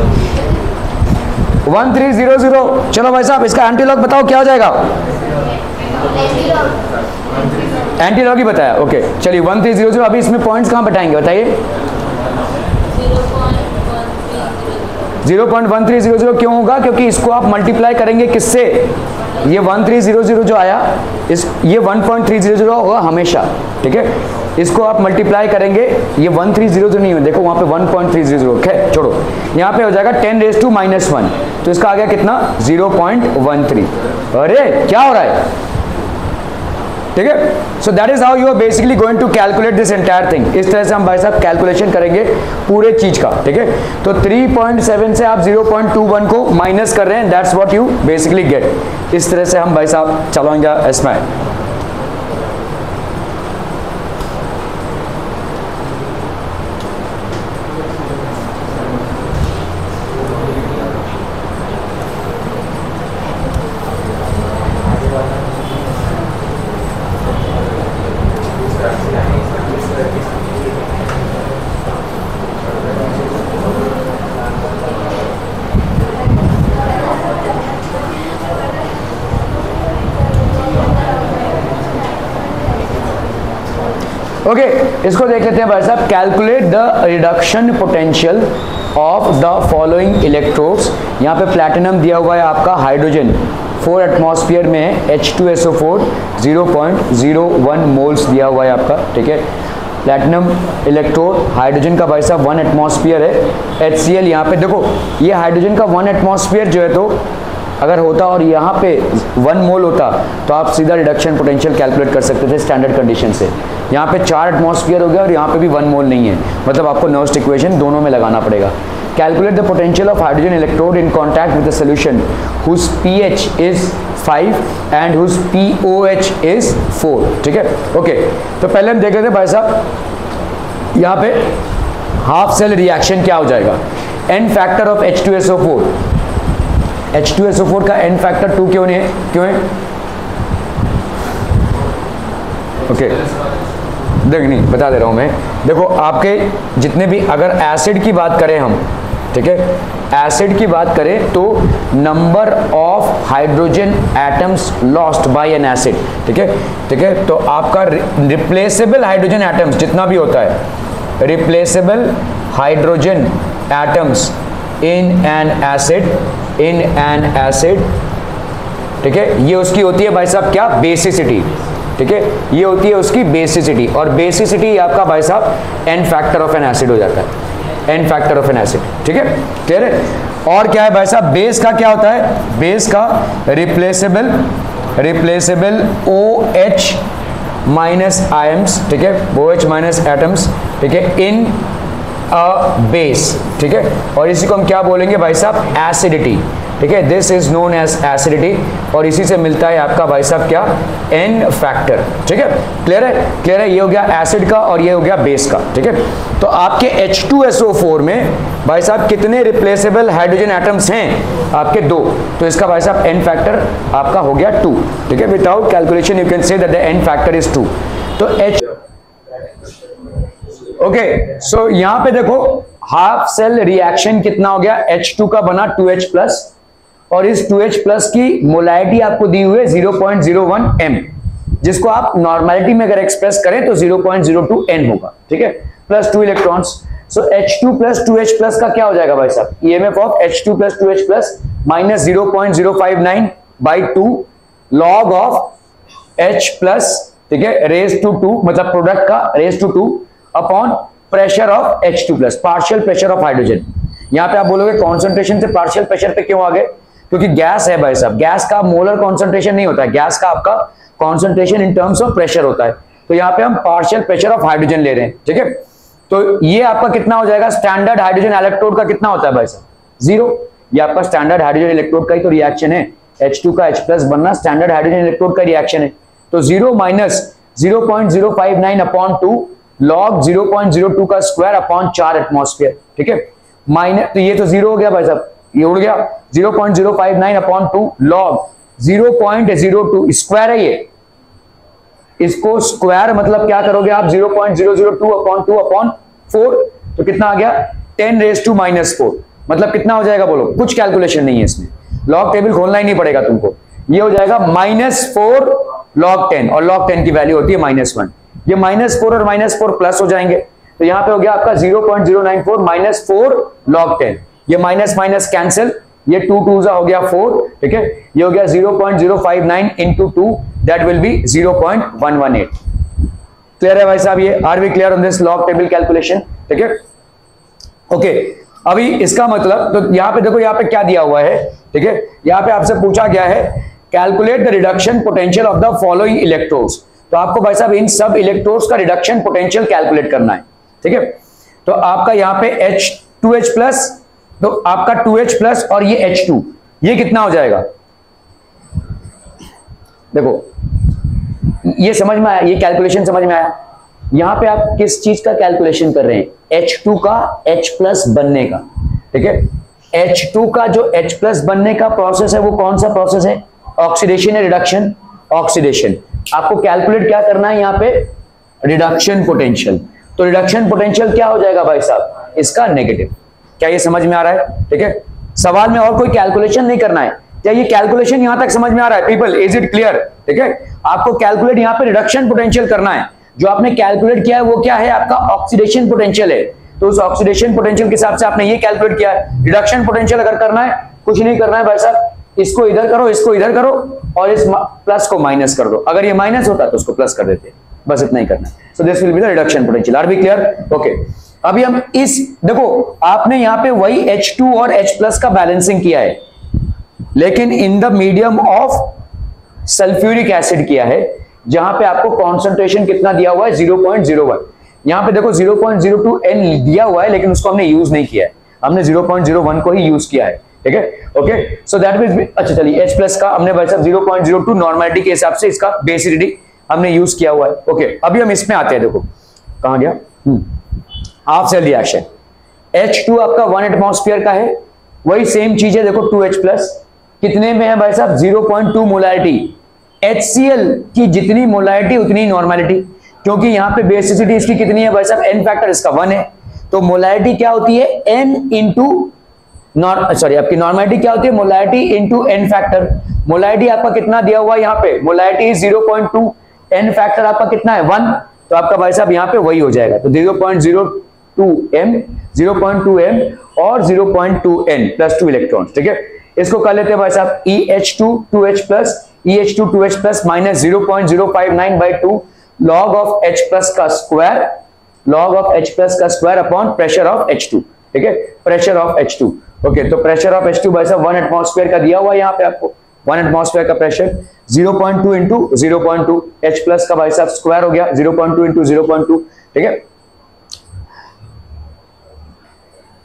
1300, चलो भाई साहब इसका एंटी लॉग बताओ क्या हो जाएगा, एंटी लॉग ही बताया, ओके, चलिए 1300, अभी इसमें पॉइंट्स कहाँ बैठाएंगे बताइए, 0.1300 क्यों होगा, क्योंकि इसको आप मल्टीप्लाई करेंगे किससे, ये 1300 जो आया ये 1.300 होगा हमेशा, ठीक है, इसको आप मल्टीप्लाई करेंगे, ये 1300 नहीं हो, देखो वहां पे 1.300, खैर छोड़ो, यहाँ पे हो जाएगा 10 raised to -1, तो इसका आ गया कितना 0.13, अरे क्या हो रहा है, ठीक है। So that is how you are basically going to calculate this entire thing, इस तरह से हम भाई साहब कैलकुलेशन करेंगे पूरे चीज का, ठीक है। तो 3.7 से आप 0.21 को माइनस कर रहे हैं, that's what you basically gate, इस तरह से हम भाई साहब चलाएंगे इसमें, ओके, इसको देख लेते हैं भाई साहब, calculate the reduction potential of the following electrodes, यहाँ पे प्लैटिनम दिया हुआ है आपका, हाइड्रोजन 4 एटमॉस्फेयर में है, H2SO4 0.01 मोल्स दिया हुआ है आपका, ठीक है, प्लैटिनम इलेक्ट्रोड, हाइड्रोजन का भाई साहब 1 एटमॉस्फेयर है, HCl यहाँ पे देखो, ये हाइड्रोजन का 1 एटमॉस्फेयर जो है, तो अगर होता और यहाँ पे 1 मोल होता तो आप सीधा रिडक्शन पोटेंशियल कैलकुलेट कर सकते थे स्टैंडर्ड कंडीशन से, यहाँ पे 4 एटमॉस्फेयर हो गया और यहाँ पे भी 1 मोल नहीं है, मतलब आपको नर्स्ट इक्वेशन दोनों में लगाना पड़ेगा। Calculate the potential of hydrogen electrode in contact with the solution whose pH is 5 and whose POH is 4, ठीक है, ओके। तो पहले हम देख लेते हैं भाई साहब, यहाँ पे हाफ सेल रिएक्शन क्या हो जाएगा, N factor of H2SO4, H2SO4 का एन फैक्टर 2 क्यों नहीं है, क्यों है? ओके देख नहीं बता दे रहा हूं मैं। देखो आपके जितने भी, अगर एसिड की बात करें हम, ठीक है, एसिड की बात करें तो number of hydrogen atoms lost by N acid, ठीक है, ठीक है, तो आपका रिप्लेसेबल हाइड्रोजन एटम्स जितना भी होता है, replaceable hydrogen atoms in an acid, ठीक है, ये उसकी होती है भाई साहब क्या, बेसिसिटी, ठीक है, ये होती है उसकी बेसिसिटी, और बेसिसिटी आपका भाई साहब n factor of an acid हो जाता है, n factor of an acid, ठीक है, क्लियर है। और क्या है भाई साहब, बेस का क्या होता है, बेस का रिप्लेसेबल OH माइनस आयम्स, ठीक है, OH माइनस एटम्स, ठीक है, इन अ बेस, ठीक है, और इसी को हम क्या बोलेंगे भाई साहब, एसिडिटी, ठीक है, this is known as acidity, और इसी से मिलता है आपका भाई साहब क्या, एन फैक्टर, ठीक है, क्लियर है, क्लियर है, ये हो गया एसिड का और ये हो गया बेस का, ठीक है। तो आपके H2SO4 में भाई साहब कितने रिप्लेसेबल हाइड्रोजन एटम्स हैं, आपके 2, तो इसका भाई साहब एन फैक्टर आपका हो गया 2, ठीक है, without calculation you can say that the n factor is 2। तो ओके, सो यहां पे देखो हाफ सेल रिएक्शन कितना हो गया, H2 का बना 2H प्लस, और इस 2H प्लस की मोलैरिटी आपको दी हुई है 0.01 m, जिसको आप नॉर्मेलिटी में अगर एक्सप्रेस करें तो 0.02 n होगा, ठीक है, plus 2 electrons. So H2 plus 2H plus का क्या हो जाएगा भाई साहब, EMF of H2 plus 2H plus minus 0.059 by 2 log of H plus, ठीक है, रेज टू 2, मतलब प्रोडक्ट का raise to 2 upon pressure of H2 plus, partial pressure of hydrogen. यहां पे आप बोलोगे कॉन्सेंट्रेशन से पार्शियल प्रेशर पे क्यों आ गए, क्योंकि गैस है भाई साहब, गैस का मोलर कॉन्सेंट्रेशन नहीं होता है, गैस का आपका concentration in terms of pressure होता है, तो यहाँ पे हम पार्शियल प्रेशर ऑफ हाइड्रोजन ले रहे हैं, ठीक है। तो ये आपका कितना हो जाएगा, स्टैंडर्ड हाइड्रोजन इलेक्ट्रोड का कितना होता है भाई साहब, 0, ये आपका स्टैंडर्ड हाइड्रोजन इलेक्ट्रोड का ही तो रिएक्शन है, H2 का H प्लस बनना स्टैंडर्ड हाइड्रोजन इलेक्ट्रोड का रिएक्शन है, तो 0 माइनस 0.059 अपॉन 2 लॉग 0.02 का स्क्वायर अपॉन 4 एटमॉस्फेयर, ठीक है, माइनस, तो ये तो 0 हो गया भाई साहब, ये उड़ गया, 0.059 अपॉन 2 लॉग 0.02 स्क्वायर है ये, इसको स्क्वायर मतलब क्या करोगे आप, 0.002 अपॉन 2 अपॉन 4, तो कितना आ गया 10 रेज टू माइनस 4, मतलब कितना हो जाएगा बोलो, कुछ कैलकुलेशन नहीं है इसमें, लॉग टेबल खोलना ही नहीं पड़ेगा तुमको, ये हो जाएगा -4 log 10, और log 10 की वैल्यू होती है -1, ये -4 और -4 प्लस हो जाएंगे, तो यहां पे हो गया आपका 0.094 -4 log 10, ये माइनस माइनस कैंसिल, ये 2 2 हो गया 4, ठीक है, ये हो गया 0.059 into 2, that will be 0.118। Clear है भाई साहब, ये are we clear on this log table calculation, ठीक है, ओके। अभी इसका मतलब, तो यहाँ पे देखो, यहाँ पे क्या दिया हुआ है, ठीक है, यहाँ पे आपसे पूछा गया है calculate the reduction potential of the following electrodes, तो आपको भाई साहब इन सब इलेक्ट्रोड्स का रिडक्शन पोटेंशियल कैलकुलेट करना है, ठीक है। तो आपका यहाँ पे H2H प्लस, तो आपका 2H प्लस और ये H2, ये कितना हो जाएगा, देखो ये समझ में आया, ये कैलकुलेशन समझ में आया, यहां पे आप किस चीज का कैलकुलेशन कर रहे हैं, H2 का H प्लस बनने का, ठीक है, H2 का जो H प्लस बनने का प्रोसेस है वो कौन सा प्रोसेस है, ऑक्सीडेशन या रिडक्शन, ऑक्सीडेशन। आपको कैलकुलेट क्या करना है यहाँ पे, रिडक्शन पोटेंशियल, तो रिडक्शन पोटेंशियल क्या हो जाएगा भाई साहब, इसका नेगेटिव। क्या ये समझ में आ रहा है, ठीक है, सवाल में और कोई कैलकुलेशन नहीं करना है, क्या ये कैलकुलेशन यहां तक समझ में आ रहा है पीपल, इज इट क्लियर, ठीक है, आपको कैलकुलेट यहाँ पे रिडक्शन पोटेंशियल करना है, जो आपने कैलकुलेट किया है वो क्या है, आपका ऑक्सीडेशन पोटेंशियल है, तो उस ऑक्सीडेशन पोटेंशियल के हिसाब से आपने ये कैलकुलेट किया है। रिडक्शन पोटेंशियल अगर करना है, कुछ नहीं करना है भाई साहब, इसको इधर करो, इसको इधर करो, और इस प्लस को माइनस कर दो, अगर ये माइनस होता तो उसको प्लस कर देते, बस इतना ही करना है। So this will be the reduction potential, are we clear, okay. अभी हम इस, देखो आपने यहाँ पे वही H2 और H प्लस का बैलेंसिंग किया है, लेकिन in the medium of sulphuric acid किया है, जहां पे आपको कॉन्सेंट्रेशन कितना दिया हुआ है, 0.01। यहां पे देखो 0.02 N दिया हुआ है, लेकिन उसको हमने यूज नहीं किया है, हमने 0.01 को ही यूज किया है, ठीक है, ओके। सो दैट मींस, अच्छा चलिए H प्लस का हमने भाई साहब 0.02 नॉर्मेलिटी के हिसाब से इसका बेसिसिटी हमने यूज किया हुआ है, ओके। अभी हम इसमें आते हैं, देखो कहां गया, हाफ सेल रिएक्शन। H2 आपका 1 एटमॉस्फेयर का है, वही सेम चीज है, देखो 2H प्लस कितने में है भाई साहब 0.2 मोलैरिटी। HCl की जितनी मोलैरिटी उतनी नॉर्मेलिटी, क्योंकि यहाँ पे बेसिसिटी इसकी कितनी है भाई साहब, n फैक्टर इसका 1 है, तो मोलैरिटी क्या होती है n इंटू आपकी नॉर्मेलिटी क्या होती है, molarity into n factor. Molarity आपका कितना दिया हुआ है यहाँ पे, मोलैरिटी 0.2, n फैक्टर आपका कितना है 1, तो आपका भाई साहब यहाँ पे वही हो जाएगा, तो 0.02m और 0.2n प्लस 2 इलेक्ट्रॉन। ठीक है, इसको कर लेते हैं भाई साहब EH2 2H plus EH2 2H plus minus 0.059/2 log of H plus का square, log of H plus का square upon pressure of H2। ठीक है, प्रेशर ऑफ H2। ओके, तो प्रेशर ऑफ H2 भाई साहब 1 एटमॉस्फेयर का दिया हुआ है यहाँ पे आपको, 1 एटमॉस्फेयर का प्रेशर 0.2 इंटू 0.2 H प्लस का भाई साहब स्क्वायर हो गया 0.2 इंटू 0.2। ठीक है,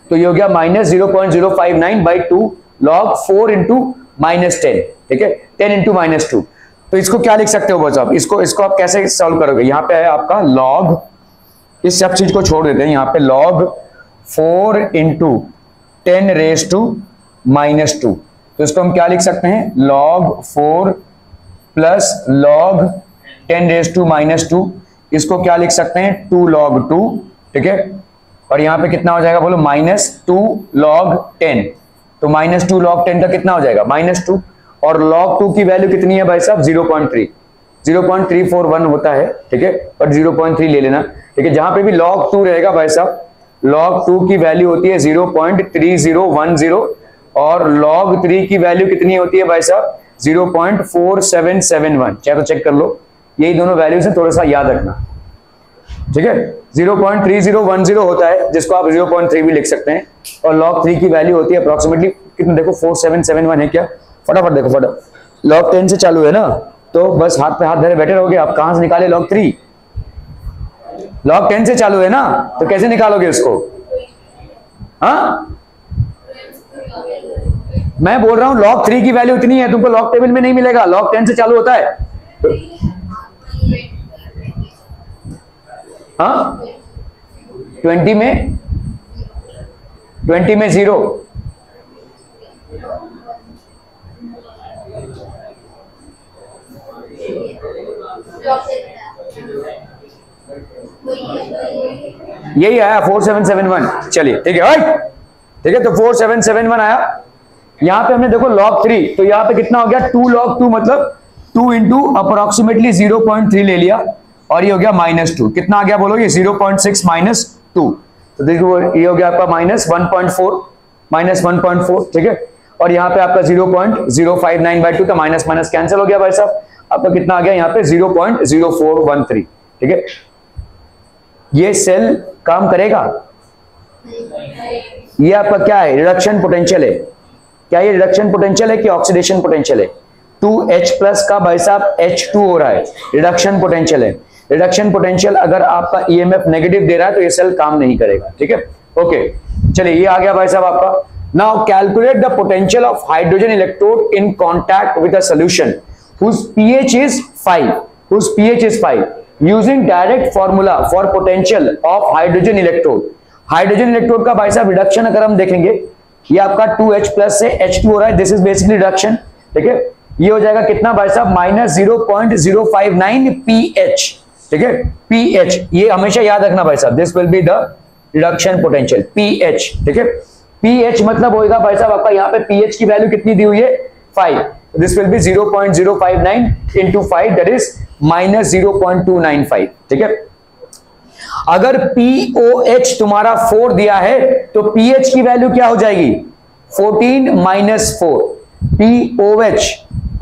तो ये हो गया माइनस 0.059/2 लॉग 4 इंटू माइनस 10। ठीक है, 10 इंटू माइनस 2। तो इसको क्या लिख सकते हो बस आप, इसको आप कैसे सॉल्व करोगे, यहाँ पे है आपका लॉग, इस सब चीज को छोड़ देते हैं, यहाँ पे log 4 into 10 raise to minus 2, तो इसको हम क्या लिख सकते हैं, log 4 plus log 10 raise to minus 2, इसको क्या लिख सकते हैं 2 log 2। ठीक है, और यहाँ पे कितना हो जाएगा बोलो, माइनस 2 log 10, तो माइनस 2 log 10 का कितना हो जाएगा माइनस 2, और log 2 की वैल्यू कितनी है भाई साहब 0.341 होता है। ठीक है, और 0.3 ले लेना। ठीक है, जहां पे भी log 2 रहेगा भाई साहब, log 2 की वैल्यू होती है 0.3010, और log 3 की वैल्यू कितनी होती है भाई साहब 0.4771। चाहे तो चेक कर लो, यही दोनों वैल्यूज हैं, थोड़ा सा याद रखना। ठीक है, 0.3010 होता है, जिसको आप 0.3 भी लिख सकते हैं, और log 3 की वैल्यू होती है अप्रोक्सीमेटली कितना, देखो 4771 है क्या, फटाफट देखो फटाफट, log 10 से चालू है ना, तो बस हाथ पे हाथ धरे बैठे रहोगे, आप कहां से निकाले log 3, log 10 से चालू है ना, तो कैसे निकालोगे इसको, हाँ मैं बोल रहा हूं log 3 की वैल्यू इतनी है, तुमको log टेबल में नहीं मिलेगा, log 10 से चालू होता है तो, हाँ 20 में 0, यही आया 4771। चलिए ठीक है, ठीक है, तो 4771 आया। यहां पे हमने देखो log 3, तो यहां पे कितना हो गया 2 log 2, मतलब 2 इंटू अप्रोक्सीमेटली 0.3 ले लिया, और ये हो गया -2, कितना आ गया बोलो, ये 0.6 माइनस 2, तो देखो ये हो गया आपका -1.4। ठीक है, और यहाँ पे आपका 0.059/2 का माइनस माइनस कैंसिल हो गया भाई साहब, आपका कितना आ गया यहाँ पे 0.0413। ठीक है, ये सेल काम करेगा, ये आपका क्या है, रिडक्शन पोटेंशियल है। क्या ये रिडक्शन पोटेंशियल है कि ऑक्सीडेशन पोटेंशियल है, 2H प्लस का भाई साहब H2 हो रहा है, रिडक्शन पोटेंशियल है। रिडक्शन पोटेंशियल अगर आपका EMF नेगेटिव दे रहा है तो ये सेल काम नहीं करेगा। ठीक है, ओके, चलिए ये आ गया भाई साहब आपका। Now calculate the potential of hydrogen electrode in contact with a solution whose pH is 5 using direct formula for potential of hydrogen electrode। Hydrogen electrode का भाई साहब रिडक्शन अगर हम देखेंगे, ये आपका 2H प्लस से H2 हो रहा है, दिस इज बेसिकली रिडक्शन। ठीक है, ये हो जाएगा कितना भाई साहब -0.059 pH। ठीक है, pH ये हमेशा याद रखना भाई साहब, this will be the reduction potential pH। ठीक है, pH मतलब होगा भाई साहब आपका यहाँ पे pH की वैल्यू कितनी दी हुई है 5, this will B 0.059 into 5, that is -0.295। ठीक है, अगर POH तुम्हारा 4 दिया है तो pH की वैल्यू क्या हो जाएगी 14 माइनस 4। POH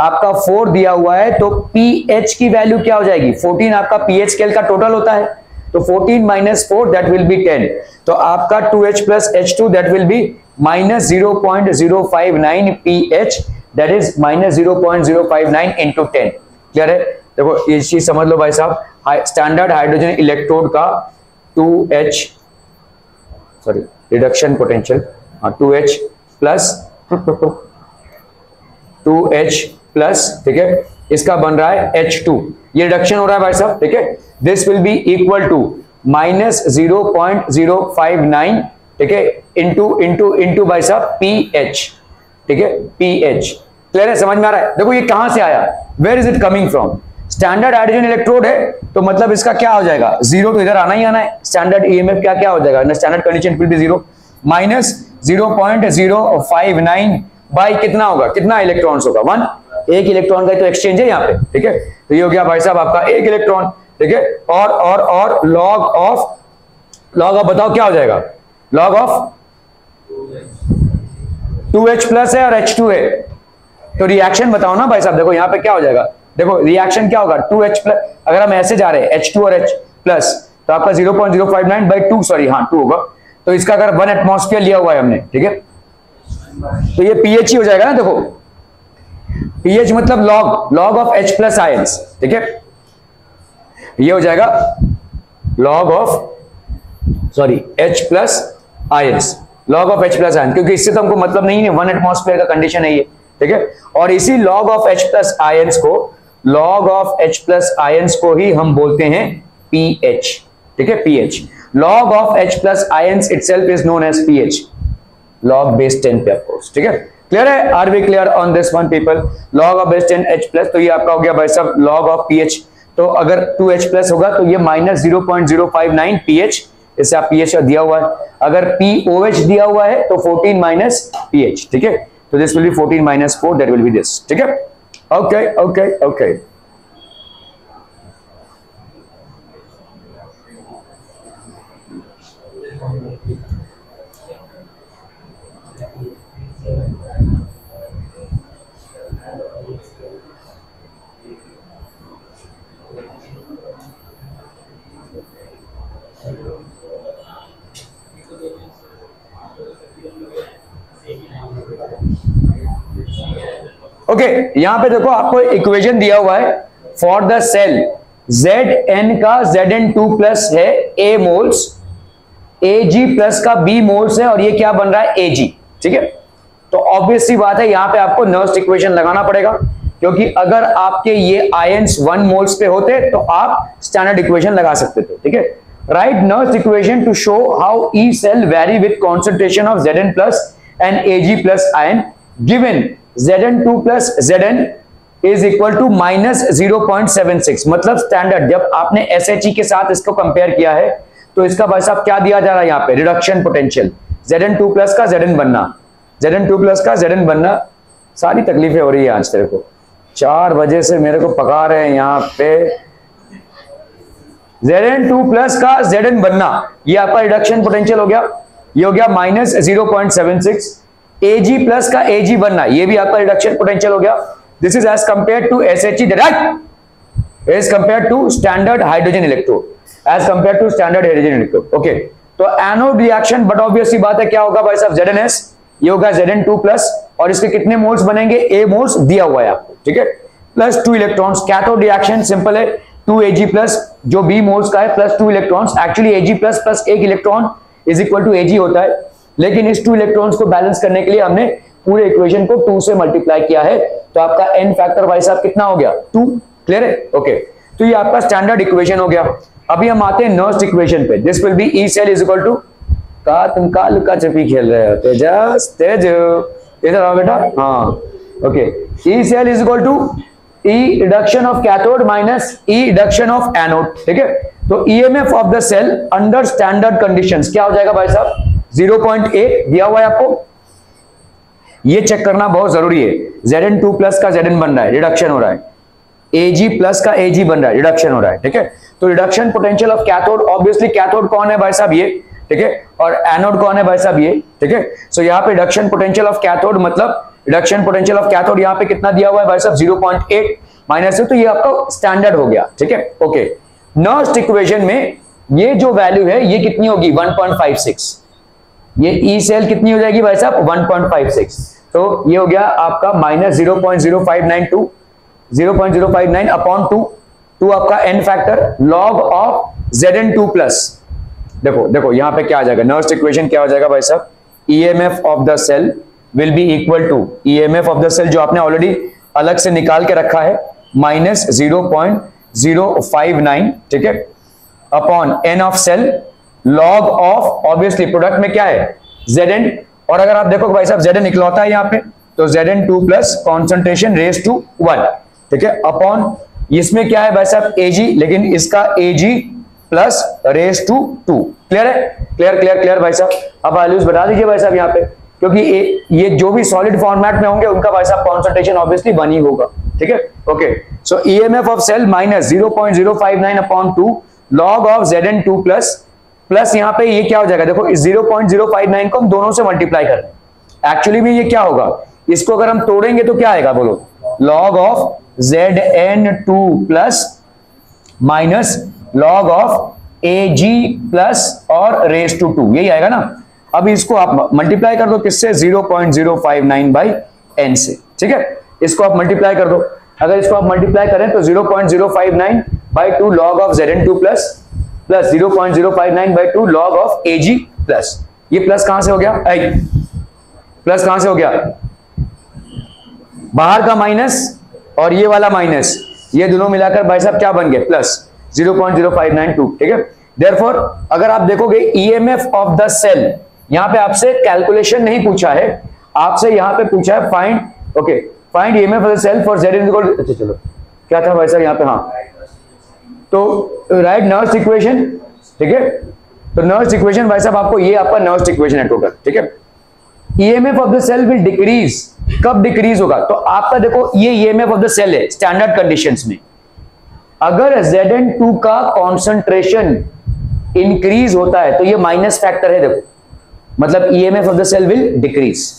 आपका 4 दिया हुआ है तो pH की वैल्यू क्या हो जाएगी 14, आपका pH स्केल का टोटल होता है, तो 14 माइनस 4 दैट विल बी 10, तो आपका 2H plus H2 that will B -0.059 pH, that is -0.059 into 10। Clear है, देखो ये चीज समझ लो भाई साहब, स्टैंडर्ड हाइड्रोजन इलेक्ट्रोड का 2H reduction potential 2H plus, ठीक है, इसका बन रहा है H2, ये रिडक्शन हो रहा है भाई साहब। ठीक है, this will be equal to -0.059 ठीक है, इंटू भाई साहब pH, ठीक है, pH। क्लियर है, समझ में आ रहा है? देखो ये कहां से आया, where is it coming from? Standard hydrogen electrode है तो मतलब इसका क्या हो जाएगा, जीरो तो इधर आना ही आना है। स्टैंडर्ड ईएमएफ क्या हो जाएगा, standard condition will be zero, minus 0.059 by कितना होगा, कितना इलेक्ट्रॉन्स होगा, 1। एक इलेक्ट्रॉन का तो एक्सचेंज है यहाँ पे, ठीक है। तो ये हो गया भाई साहब आपका एक इलेक्ट्रॉन, ठीक है। और लॉग ऑफ बताओ क्या हो जाएगा, लॉग ऑफ 2H प्लस है और H2 है, तो रिएक्शन बताओ ना भाई साहब। देखो यहाँ पे क्या हो जाएगा, देखो रिएक्शन क्या होगा, 2H प्लस, अगर हम ऐसे जा रहे हैं H2 और H प्लस तो आपका 0.059 बाई 2, सॉरी हाँ 2 होगा। तो इसका अगर 1 एटमॉस्फेयर लिया हुआ है हमने, ठीक है, तो ये pH ही हो जाएगा ना। देखो pH मतलब log of H plus ions, ठीक है, ये हो जाएगा log of H plus ions, log of H plus ions, क्योंकि इससे तो हमको मतलब नहीं है, 1 एटमॉस्फेयर का कंडीशन है ये, ठीक है। और इसी log of H plus ions को, log of H plus ions को ही हम बोलते हैं pH, ठीक है, pH। Log of H plus ions itself is known as pH, log base 10 पे ऑफकोर्स, ठीक है। क्लियर है, are we clear on this one people? Log of base 10 H plus, तो ये आपका हो गया भाई साहब लॉग ऑफ pH। तो अगर 2H प्लस होगा तो ये माइनस 0.059 pH, इससे आप pH दिया हुआ है। अगर POH दिया हुआ है तो 14 माइनस pH, ठीक है। तो this will B 14 minus 4, that will B this, ठीक है। ओके ओके ओके, ओके यहां पे देखो आपको इक्वेशन दिया हुआ है फॉर द सेल Zn का Zn2 प्लस है A मोल्स, Ag प्लस का B मोल्स है, और ये क्या बन रहा है Ag, ठीक है। तो ऑब्वियस सी बात है यहां पे आपको नर्स्ट इक्वेशन लगाना पड़ेगा, क्योंकि अगर आपके ये आयंस 1 मोल्स पे होते तो आप स्टैंडर्ड इक्वेशन लगा सकते थे, ठीक है। Write Nernst equation to show how E cell vary with concentration of Zn plus and Ag plus ion given Zn2 plus Zn is equal to minus 0.76। मतलब स्टैंडर्ड जब आपने SHE के साथ इसको कंपेयर किया है तो इसका भाई साहब क्या दिया जा रहा है यहाँ पे, रिडक्शन पोटेंशियल, Zn2 प्लस का Zn बनना, Zn2 प्लस का Zn बनना। सारी तकलीफें हो रही है आज तेरे को, 4 बजे से मेरे को पका रहे हैं यहाँ पे। Zn2 प्लस का Zn बनना, ये आपका रिडक्शन पोटेंशियल हो गया, ये हो गया माइनस 0.76। Ag प्लस का Ag बनना, ये भी आपका रिडक्शन पोटेंशियल हो गया। This is as compare to SHE direct as compare to standard hydrogen electrode, as compare to standard hydrogen electrode, okay. तो एनोड रिएक्शन, बट ऑब्वियस सी बात है क्या होगा भाई साहब, ZnS, ये होगा Zn2 प्लस, और इसके कितने मोल्स बनेंगे, A मोल्स दिया हुआ है आपको, ठीक है, plus 2 electrons. Cathode reaction simple है, 2Ag प्लस जो B मोल्स का है plus 2 electrons, actually Ag plus plus 1 electron is equal to Ag होता है, लेकिन इस 2 इलेक्ट्रॉन्स को बैलेंस करने के लिए हमने पूरे इक्वेशन को 2 से मल्टीप्लाई किया है, तो आपका n फैक्टर भाई साहब कितना हो गया, 2। क्लियर है, ओके। तो ये आपका स्टैंडर्ड इक्वेशन हो गया। अभी हम आते हैं नर्स्ट इक्वेशन पे। This will be E cell is equal to, का तुम का लुका छिपी खेल रहे हो तेज, इधर आओ बेटा, हाँ okay. E cell is equal to E reduction of cathode minus E reduction of anode, ठीक है। तो EMF of the cell under standard conditions क्या हो जाएगा भाई साहब, 0.8 दिया हुआ है आपको, ये चेक करना बहुत जरूरी है। Zn2 प्लस का Zn बन रहा है, रिडक्शन हो रहा है, Ag प्लस का Ag बन रहा है, रिडक्शन हो रहा है, ठीक है। तो reduction potential of cathode, obviously cathode कौन है भाई साहब, ये, ठीक है, और एनोड कौन है भाई साहब, ये, ठीक है। सो यहाँ पे रिडक्शन पोटेंशियल ऑफ कैथोड, मतलब रिडक्शन पोटेंशियल ऑफ कैथोड यहाँ पे कितना दिया हुआ है भाई साहब, 0.8 माइनस, तो ये आपका स्टैंडर्ड हो गया, ठीक है, ओके। नर्स्ट इक्वेशन में ये जो वैल्यू है ये कितनी होगी, 1.56, ये ई सेल कितनी हो जाएगी भाई साहब, 1.56। तो ये हो गया आपका माइनस 0.0592, 0.059 अपॉन 2 आपका n factor log of Zn2 plus. देखो यहां पे क्या आ जाएगा, नर्स्ट इक्वेशन क्या हो जाएगा भाई साहब, EMF of the cell will be equal to, EMF of the cell जो आपने ऑलरेडी अलग से निकाल के रखा है, माइनस 0.059, ठीक है, upon n of cell log of obviously product में क्या है Zn, और अगर आप देखो भाई साहब Zn इकलौता है यहाँ पे, तो Zn2 plus concentration raise to 1, ठीक है, अपॉन इसमें क्या है भाई साहब Ag, लेकिन इसका Ag plus raise to 2। Clear है? क्लियर क्लियर क्लियर भाई साहब। अब वैल्यूज बता दीजिए भाई साहब यहाँ पे, क्योंकि ये जो भी सॉलिड फॉर्मेट में होंगे उनका भाई साहब कॉन्सेंट्रेशन ऑब्वियसली 1 ही होगा, ठीक है। Okay, so EMF of cell minus 0.059 upon 2 log of Zn2 plus यहाँ पे ये क्या हो जाएगा, देखो इस 0.059 को हम दोनों से मल्टीप्लाई कर रहे हैं। एक्चुअली में ये क्या होगा, इसको अगर हम तोड़ेंगे तो क्या आएगा बोलो, log of Zn2 plus minus log of Ag plus और रेज टू 2, यही आएगा ना। अब इसको आप मल्टीप्लाई कर दो किससे, 0.059 बाई n से, ठीक है। इसको आप मल्टीप्लाई कर दो, अगर इसको आप मल्टीप्लाई करें तो 0.059 by 2 log of Zn2 plus 0.059 by 2 log of Ag plus, ये प्लस कहां से हो गया, प्लस कहां से हो गया, बाहर का माइनस और ये वाला माइनस, ये दोनों मिलाकर भाई साहब क्या बन गए, प्लस 0.0592, ठीक है। देयरफॉर अगर आप देखोगे ईएमएफ ऑफ द सेल, यहां पे आपसे कैलकुलेशन नहीं पूछा है, आपसे यहां पे पूछा है find, okay, find EMF of the cell for Z equal, अच्छा चलो क्या था भाई साहब यहां पे, हाँ तो राइट नर्व्स इक्वेशन, ठीक है। तो नर्व्स इक्वेशन भाई साहब आपको, ये आपका नर्व्स इक्वेशन है टोटल, ठीक है। EMF of the cell will decrease, कब डिक्रीज होगा, तो आपका देखो ये ईएमएफ ऑफ द सेल है स्टैंडर्ड कंडीशंस में, अगर Zn2 का कॉन्सेंट्रेशन इंक्रीज होता है तो ये माइनस फैक्टर है, देखो मतलब EMF of the cell will decrease,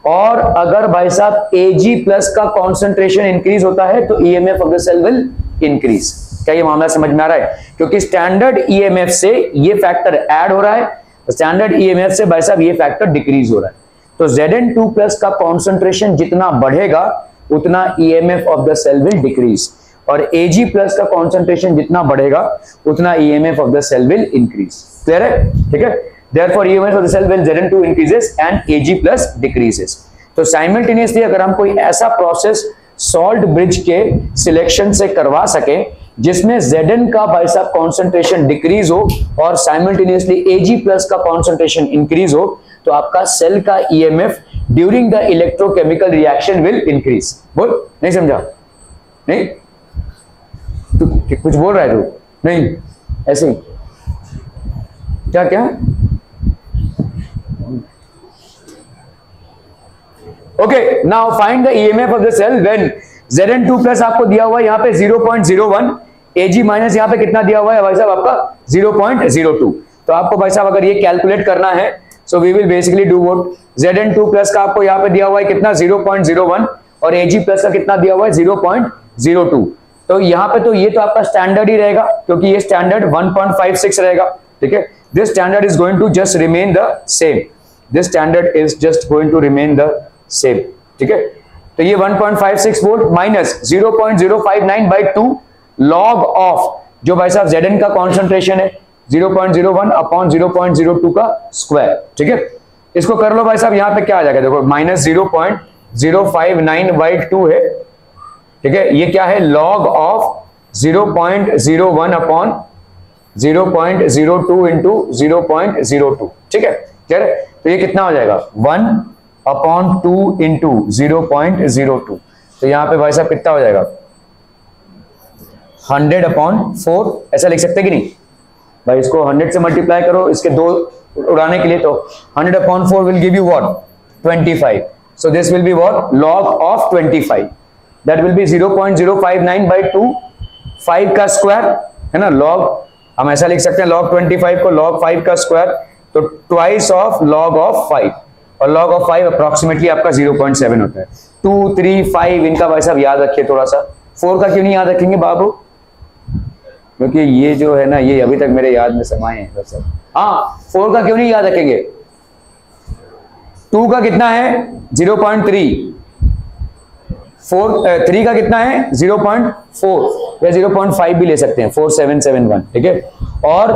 और अगर भाई साहब Ag प्लस का कॉन्सेंट्रेशन इंक्रीज होता है तो EMF of the cell will increase. क्या ये मामला समझ में आ रहा है, क्योंकि स्टैंडर्ड ईएमएफ से ये फैक्टर ऐड हो रहा है, स्टैंडर्ड ईएमएफ से भाई साहब ये फैक्टर डिक्रीज हो रहा है। तो Zn2 प्लस का कॉन्सेंट्रेशन जितना बढ़ेगा उतना EMF of the cell will decrease, और Ag प्लस का कॉन्सेंट्रेशन जितना बढ़ेगा उतना EMF of the cell will increase. Clear है, ठीक है। Therefore EMF of the cell will Zn2 increases and Ag plus decreases. तो साइमल्टेनियसली अगर हम कोई ऐसा प्रोसेस सॉल्ट ब्रिज के सिलेक्शन से करवा सके जिसमें Zn का भाई साहब कॉन्सेंट्रेशन डिक्रीज हो और साइमल्टेनियसली Ag प्लस का कॉन्सेंट्रेशन इंक्रीज हो, तो आपका सेल का EMF during the electrochemical reaction will increase. बोल, नहीं समझा, नहीं तू कुछ बोल रहा है तू, नहीं ऐसे ही, क्या क्या, okay. Now find the EMF of the cell when Zn2 plus आपको दिया हुआ है यहाँ पे 0.01, Ag माइनस यहाँ पे कितना दिया हुआ है भाई साहब आपका 0.02। तो आपको भाई साहब अगर ये कैलकुलेट करना है, so we will basically do what, Zn2 plus का आपको यहाँ पे दिया हुआ है कितना 0.01 और Ag प्लस का कितना दिया हुआ है 0.02। तो यहाँ पे तो ये तो आपका स्टैंडर्ड ही रहेगा, क्योंकि ये स्टैंडर्ड 1.56 रहेगा, ठीक है। This standard is going to just remain the same, this standard is just going to remain the same, ठीक है। तो ये 1.56 volt minus 0.059 by 2 log of जो भाई साहब Zn का कॉन्सेंट्रेशन है 0.01 अपॉन 0.02 का स्क्वायर, ठीक है। इसको कर लो भाई साहब, यहाँ पे क्या आ जाएगा, देखो माइनस 0.059 बाई 2 है, ठीक है। ये क्या है, लॉग ऑफ 0.01 अपॉन 0.02 इंटू 0.02, ठीक है, क्लियर है। तो ये कितना हो जाएगा 1 अपॉन 2 इंटू 0.02, तो यहाँ पे भाई साहब कितना हो जाएगा 100 अपॉन 4, ऐसा लिख सकते कि नहीं भाई, इसको 100 से मल्टीप्लाई करो इसके दो उड़ाने के लिए, तो 100 upon 4 will give you what 25, so this will be what log of 25, that will B 0.059 by 2, 5 का स्क्वायर है ना, लॉग हम ऐसा लिख सकते हैं लॉग 25 को लॉग 5 का स्क्वायर, तो ट्वाइस ऑफ लॉग ऑफ 5, और लॉग ऑफ 5 अप्रोक्सीमेटली आपका 0.7 होता है। 2, 3, 5 इनका भाई साहब याद रखिए थोड़ा सा, 4 का क्यों नहीं याद रखेंगे बाबू, क्योंकि ये जो है ना ये अभी तक मेरे याद में समाये हैं बस। हाँ 4 का क्यों नहीं याद रखेंगे, 2 का कितना है 0.3, 3 का कितना है 0.4 या 0.5 भी ले सकते हैं 4771, ठीक है। और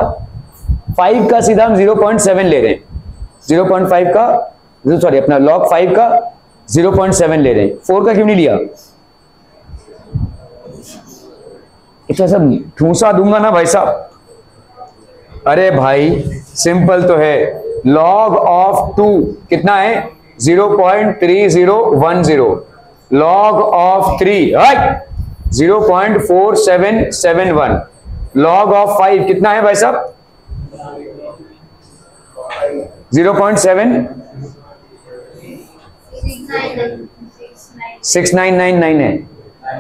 5 का सीधा हम 0.7 ले रहे हैं, 0.5 का सॉरी अपना log 5 का 0.7 ले रहे हैं, 4 का क्यों नहीं लिया, इतना सब ठूसा दूंगा ना भाई साहब, अरे भाई सिंपल तो है, लॉग ऑफ 2 कितना है 0.3010, लॉग ऑफ 3 0.4771, लॉग ऑफ 5 कितना है भाई साहब 0.69999 है,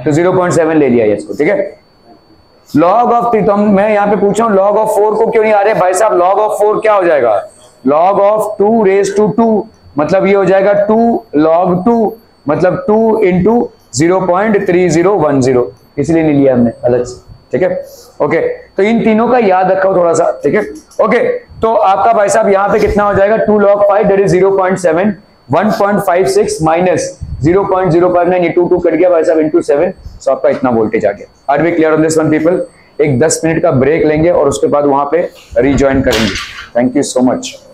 तो 0.7 ले लिया इसको, ठीक है। लॉग ऑफ 3, तो मैं यहाँ पे पूछा हूँ लॉग ऑफ 4 को क्यों नहीं आ रहे भाई साहब, लॉग ऑफ 4 क्या हो जाएगा, लॉग ऑफ 2 रेज टू 2, मतलब ये हो जाएगा 2 log 2, मतलब 2 इंटू 0.3010, इसलिए नहीं लिया हमने अलग से, ठीक है। ओके, तो इन तीनों का याद रखो थोड़ा सा, ठीक है। ओके, तो आपका भाई साहब यहाँ पे कितना हो जाएगा 2 log 5 दैट इज 0.7, 1.56 माइनस 0.059, ये 2 कट गया भाई साहब इंटू 7, सो आपका इतना वोल्टेज आ गया। Are we clear on this one people? एक 10 मिनट का ब्रेक लेंगे और उसके बाद वहां पे रीजॉइन करेंगे। Thank you so much.